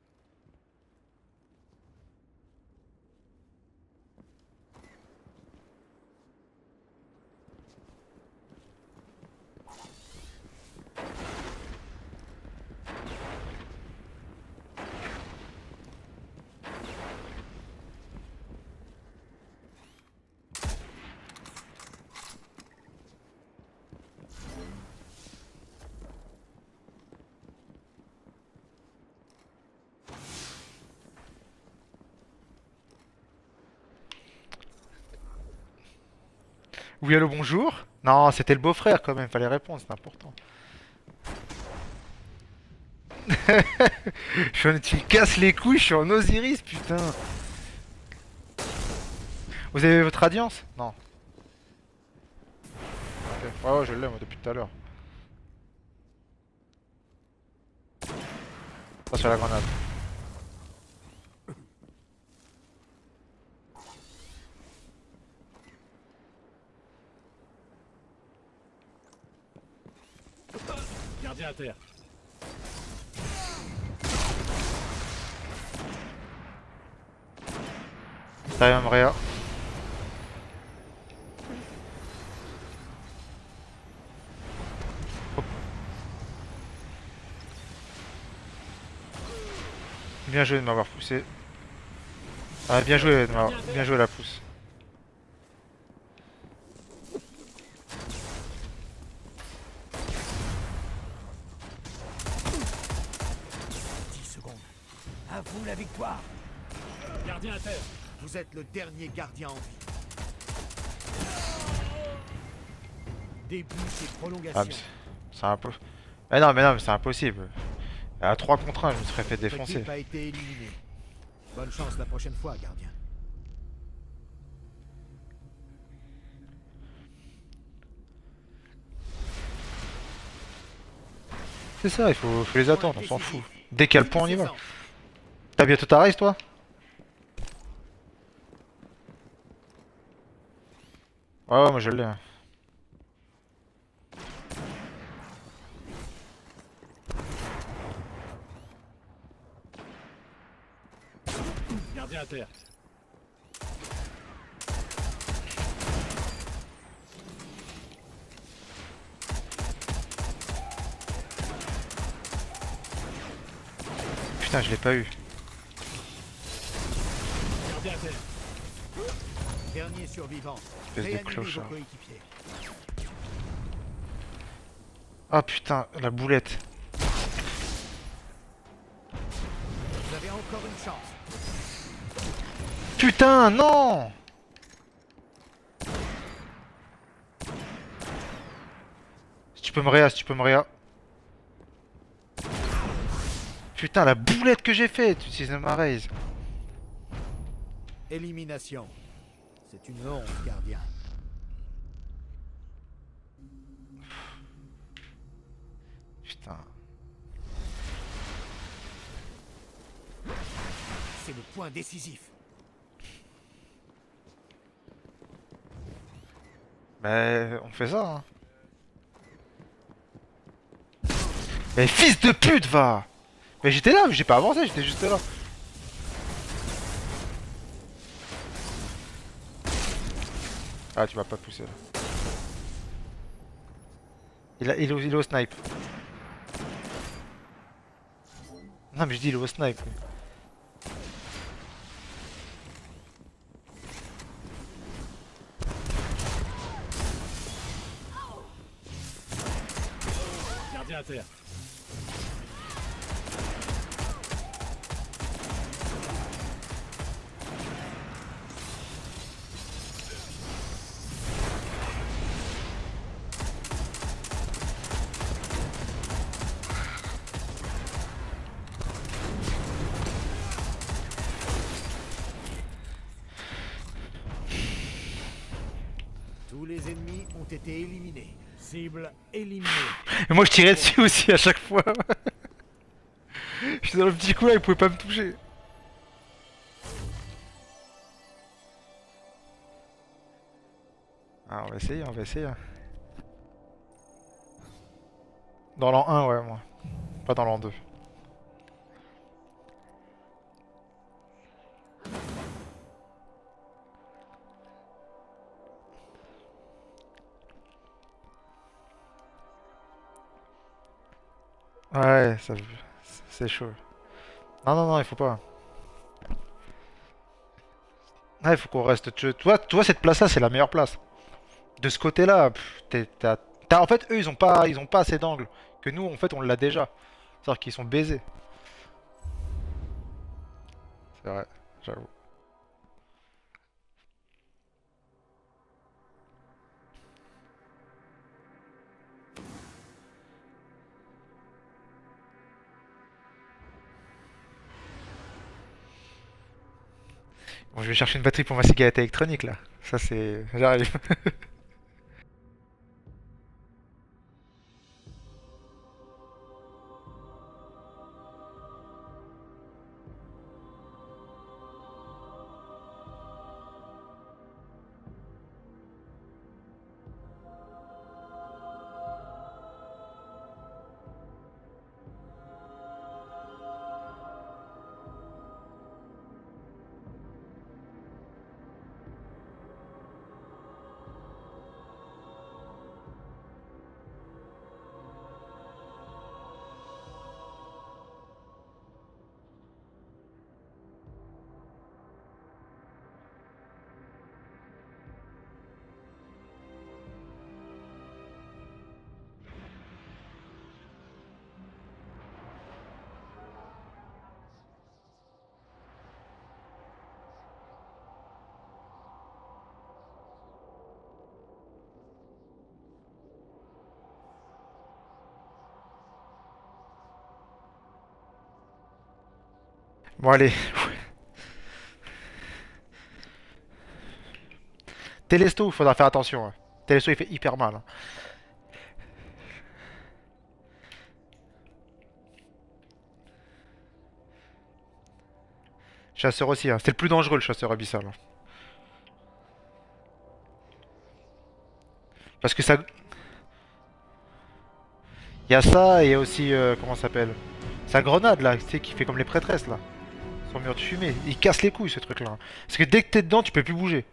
A: Oui, allô, bonjour. Non, c'était le beau-frère quand même, fallait répondre, c'est important. Tu me casses les couilles, je suis en Osiris, putain. Vous avez votre radiance? Non. Ok. Ouais, ouais, je l'ai moi depuis tout à l'heure. Pas sur la grenade.
C: Gardien à terre.
A: Derrière Mrea. Bien joué de m'avoir poussé. Ah, bien joué, bien joué la pousse.
B: À vous la victoire.
C: Gardien à terre.
B: Vous êtes le dernier gardien en vie. Début et
A: Ah,
B: prolongation.
A: mais c'est impossible. Mais non, mais c'est impossible. À 3 contre 1, je me serais fait défoncer.
B: L'équipe a été éliminée. Bonne chance la prochaine fois, gardien.
A: C'est ça, faut les attendre, on s'en fout. Dès qu'il y a le point, on y va. T'as bientôt ta race, toi? Ouais, ouais, moi je l'ai. Hein.
C: Gardien à terre.
A: Putain, je l'ai pas eu.
C: Gardien à terre.
B: Dernier survivant.
A: Espèce de
B: Réanimez vos
A: clochard.
B: coéquipiers.
A: Ah putain, la boulette.
B: Vous avez encore une chance.
A: Putain, non! Si tu peux me réa, si tu peux me réa. Putain, la boulette que j'ai faite, tu utilises ma raise.
B: Élimination. C'est une honte, gardien.
A: Putain.
B: C'est le point décisif.
A: Mais on fait ça, hein. Mais fils de pute, va! Mais j'étais là, j'ai pas avancé, j'étais juste là. Ah, tu m'as pas poussé là. Il est au snipe. Non, mais je dis il est au snipe. Lui.
C: Gardien à terre.
B: Tous les ennemis ont été éliminés.
C: Cible éliminée.
A: Et moi je tirais dessus aussi à chaque fois. J'étais dans le petit coin, il pouvait pas me toucher. Ah, on va essayer, on va essayer. Dans l'an 1, ouais, moi. Pas dans l'an 2. Ouais, ça, c'est chaud. Non, non, non, il faut pas. Ouais, il faut qu'on reste. Toi, cette place-là, c'est la meilleure place. De ce côté-là, pff, en fait, eux, ils ont pas assez d'angle. Que nous, en fait, on l'a déjà. C'est-à-dire qu'ils sont baisés. C'est vrai, j'avoue. Bon, je vais chercher une batterie pour ma cigarette électronique là. Ça c'est... J'arrive. Bon allez. Télesto, faudra faire attention. Hein. Télesto il fait hyper mal. Hein. Chasseur aussi, hein. C'est le plus dangereux le chasseur abyssal. Hein. Parce que ça... Il y a ça et il y a aussi... comment ça s'appelle? Sa grenade là, tu sais, qui fait comme les prêtresses là. Son mur de fumée. Il casse les couilles ce truc là. Parce que dès que t'es dedans, tu peux plus bouger.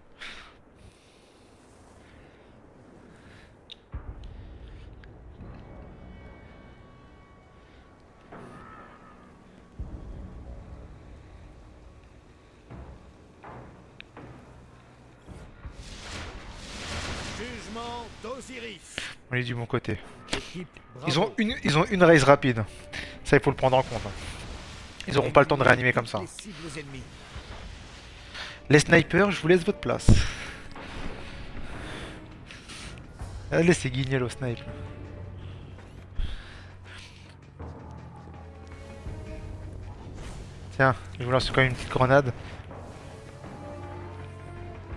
B: Jugement d'Osiris.
A: On est du bon côté.
B: Équipe, bravo.
A: Ils ont une raise rapide. Ça, il faut le prendre en compte. Hein. Ils auront pas le temps de réanimer comme ça.
B: Les cibles ennemies.
A: Les snipers, je vous laisse votre place. Allez, c'est guignol au snipe. Tiens, je vous lance quand même une petite grenade.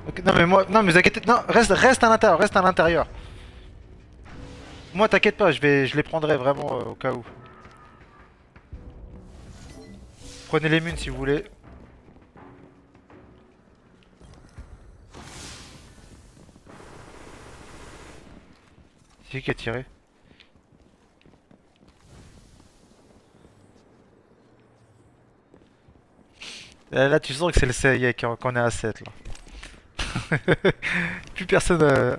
A: Ok, non mais moi, non mais vous inquiétez, non, reste à l'intérieur, reste à l'intérieur. Moi t'inquiète pas, je les prendrai vraiment au cas où. Prenez les munes si vous voulez. C'est qui a tiré? Là tu sens que c'est le CIA qu'on est à 7 là. Plus personne.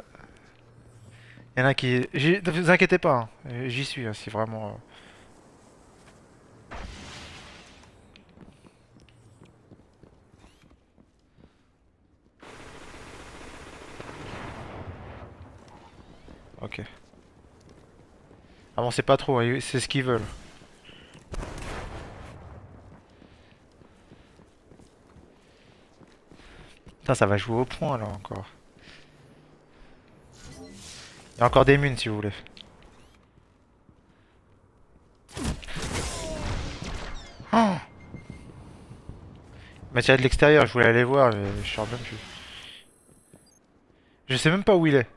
A: Il y en a qui. Ne vous inquiétez pas, hein. J'y suis hein, si vraiment. Ok. Avancez pas trop, hein, c'est ce qu'ils veulent. Putain, ça va jouer au point là encore. Il y a encore des munes si vous voulez. Oh, il m'a tiré de l'extérieur, je voulais aller voir, mais je sors même plus. Je sais même pas où il est.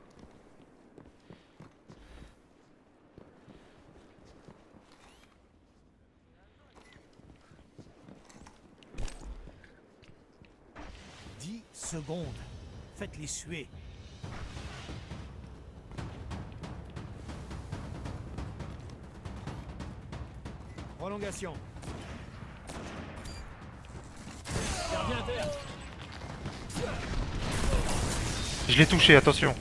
B: « 10 secondes. Faites-les suer. Prolongation.
C: Gardien à terre.
A: Je l'ai touché, attention.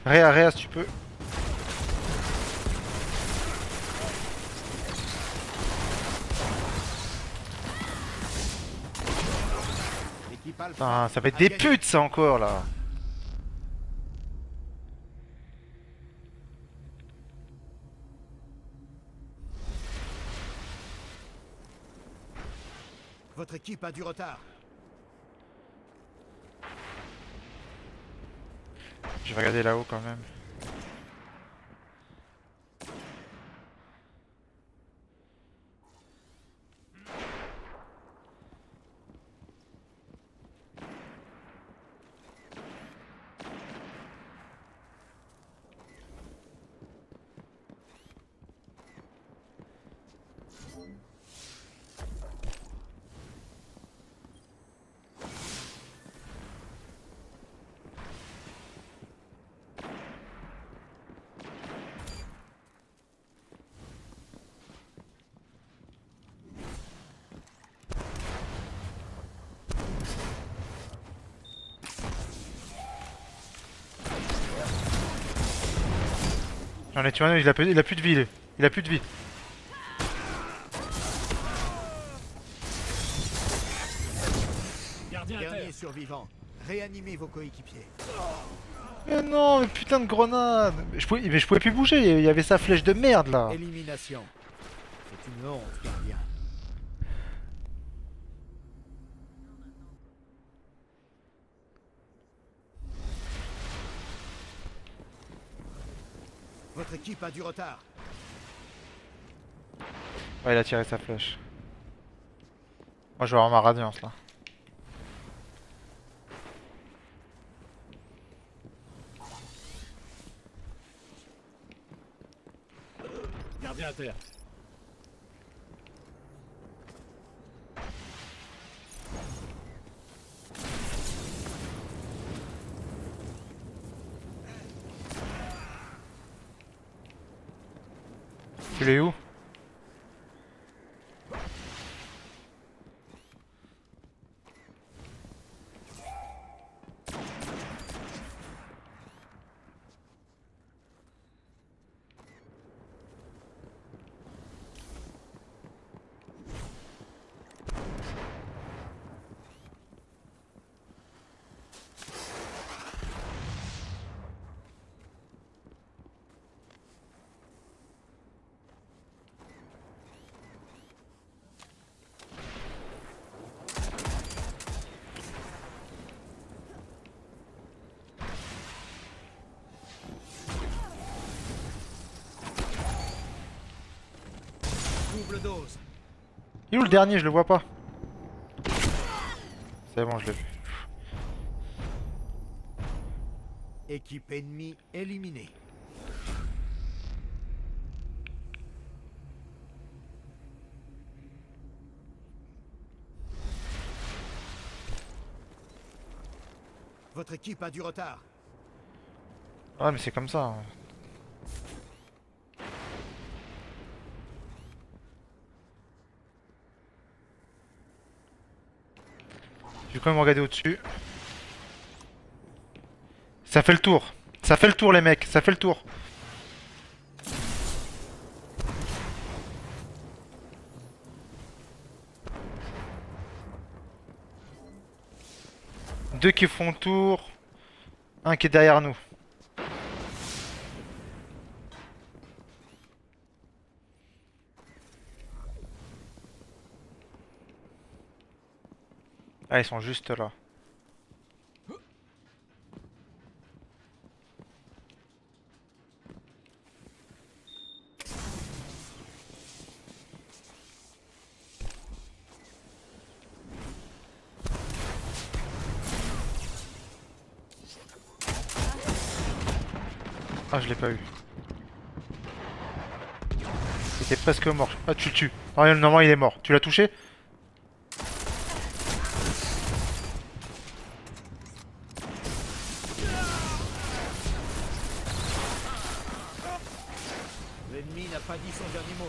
A: Réa, si tu peux.
B: L'équipe Alpha
A: Putain, ça va être
B: a
A: des
B: gagné.
A: putes ça encore là.
B: Votre équipe a du retard.
A: Je vais regarder là-haut quand même. J'en ai tué un, il a plus de vie. Il a plus de vie.
C: Gardien à terre.
B: Dernier survivant. Réanimez vos coéquipiers.
A: Mais non, mais putain de grenade. Mais je pouvais plus bouger, il y avait sa flèche de merde là.
B: Élimination. C'est une honte, gardien. Votre équipe a du retard.
A: Ouais, il a tiré sa flèche. Moi je vais avoir ma radiance là.
C: Gardien à terre.
A: Tu l'es où?
B: double dose.
A: Il est où le dernier? Je le vois pas. C'est bon, je l'ai vu.
B: Équipe ennemie éliminée. Votre équipe a du retard.
A: Ouais, mais c'est comme ça. Hein. Je vais quand même regarder au-dessus. Ça fait le tour. Ça fait le tour, les mecs. Ça fait le tour. Deux qui font le tour. Un qui est derrière nous. Ah, ils sont juste là. Ah, je l'ai pas eu. Il était presque mort. Ah, tu le tues. Ah, normalement, il est mort. Tu l'as touché?
B: L'ennemi n'a pas dit son dernier mot.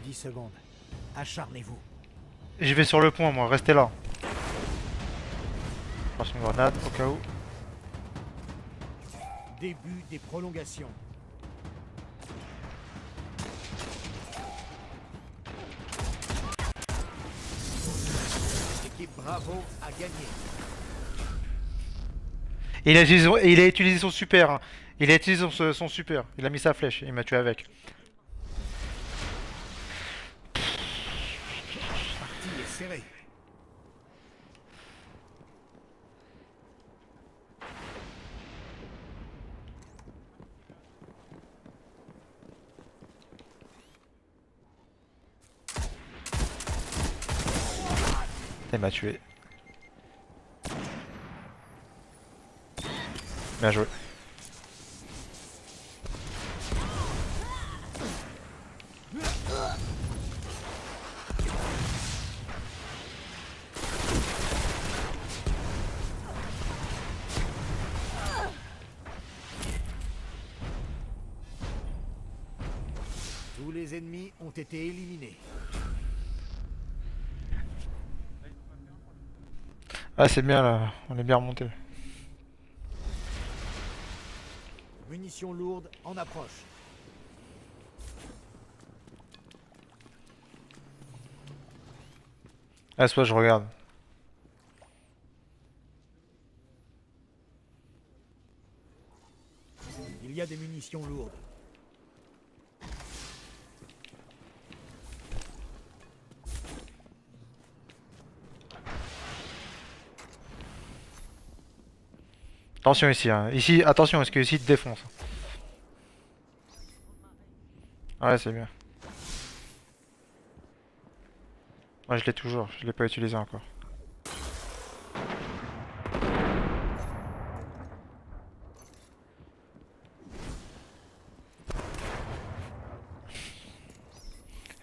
B: « 10 secondes. Acharnez-vous.
A: Je vais sur le pont, moi. Restez là. Je passe une grenade, au cas où.
B: Début des prolongations. L'équipe Bravo a gagné.
A: Il a utilisé son super. Hein. Il a utilisé son super. Il a mis sa flèche. Il m'a tué avec.
B: Partie est serrée.
A: Il m'a tué. Bien joué.
B: Tous les ennemis ont été éliminés.
A: Ah, c'est bien là. On est bien remonté.
B: Munitions lourdes en approche.
A: Ah, soit je regarde.
B: Il y a des munitions lourdes.
A: Attention ici. Hein. Ici, attention, parce que ici, il te défonce. Ouais, c'est bien. Moi, je l'ai toujours. Je l'ai pas utilisé encore.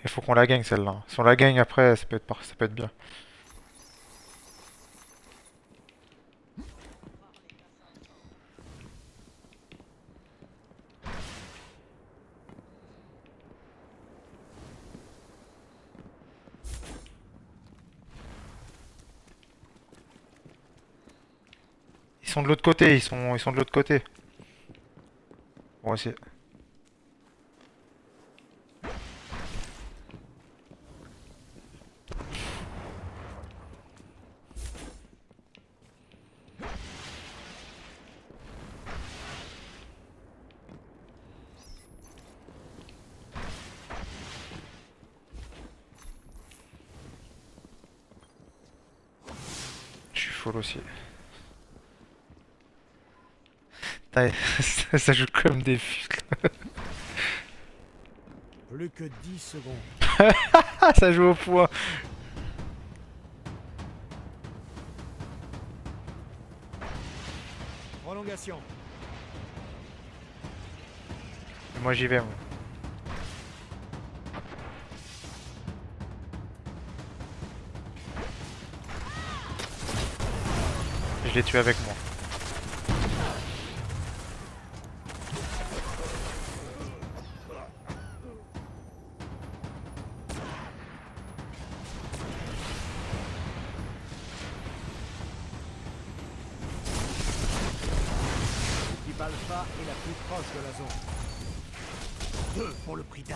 A: Il faut qu'on la gagne celle-là. Si on la gagne après, ça peut être bien. Ils sont de l'autre côté, ils sont de l'autre côté. Bon, aussi. full aussi. Putain, ça joue comme des fils.
B: Plus que 10 secondes.
A: Ah, ça joue au point.
B: Prolongation.
A: Moi j'y vais moi. Je l'ai tué avec moi.
B: L'équipe Alpha est la plus proche de la zone. 2 pour le prix d'un.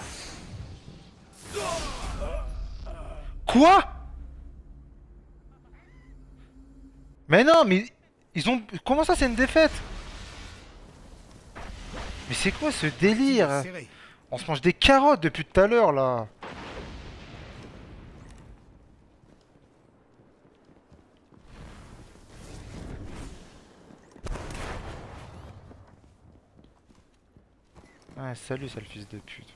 A: Quoi? Mais non, mais ils ont... Comment ça c'est une défaite? Mais c'est quoi ce délire?
B: Serré.
A: On se mange des carottes depuis tout à l'heure là. Ah salut sale fils de pute.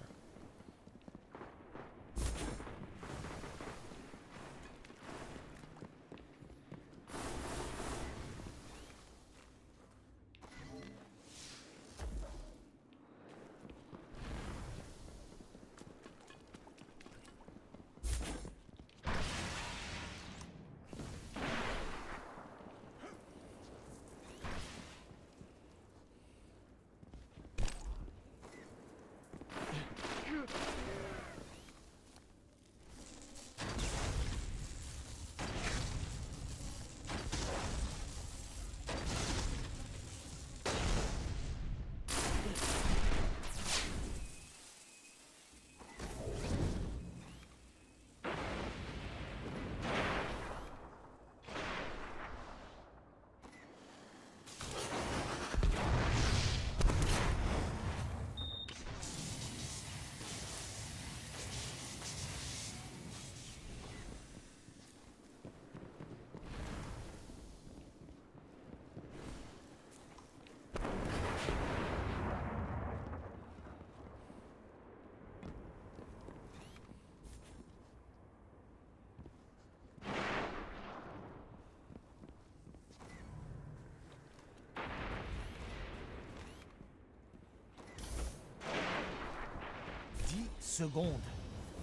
B: Secondes.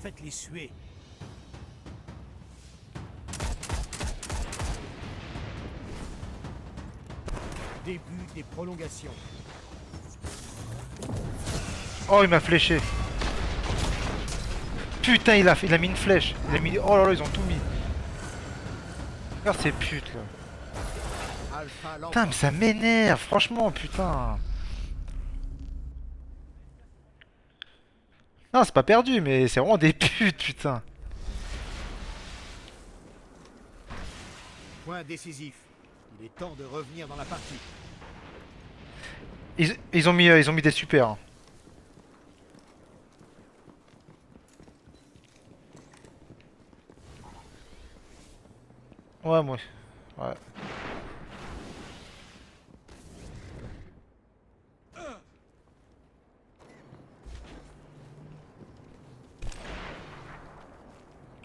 B: Faites-les suer. Début des prolongations.
A: Oh il m'a fléché. Putain il a mis une flèche. Il a mis... Oh là là ils ont tout mis. Regarde ces putes là.
B: Alpha
A: Putain mais ça m'énerve franchement putain. Non c'est pas perdu mais c'est vraiment des putes putain.
B: Point décisif. Il est temps de revenir dans la partie.
A: Ils ont mis des super. Hein. Ouais moi. Ouais.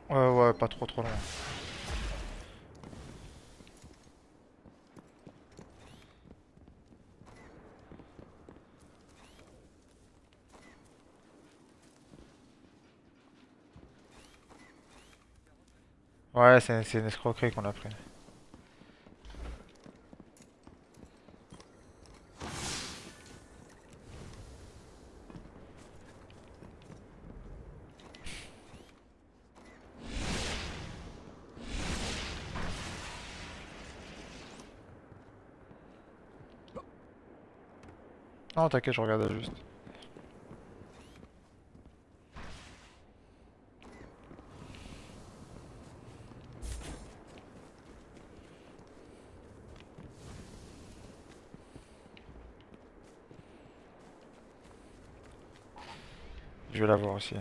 A: Ouais pas trop loin. Ouais c'est une escroquerie qu'on a pris. Non t'inquiète je regardais juste. Je vais la voir aussi.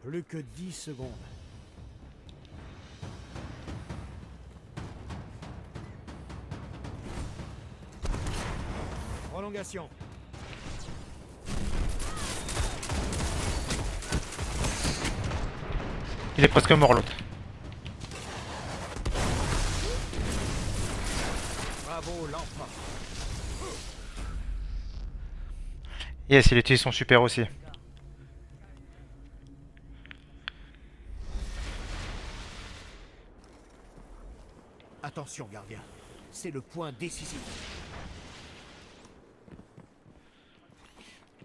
B: Plus que 10 secondes. Prolongation.
A: Il est presque mort l'autre.
B: Bravo, l'enfant.
A: Yes, il utilise son super aussi.
B: Attention, gardien. C'est le point décisif.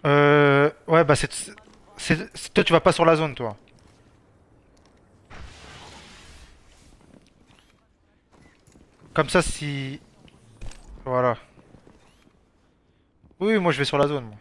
A: Ouais, bah toi tu vas pas sur la zone, toi. Comme ça, si... Voilà. Oui, moi je vais sur la zone, moi.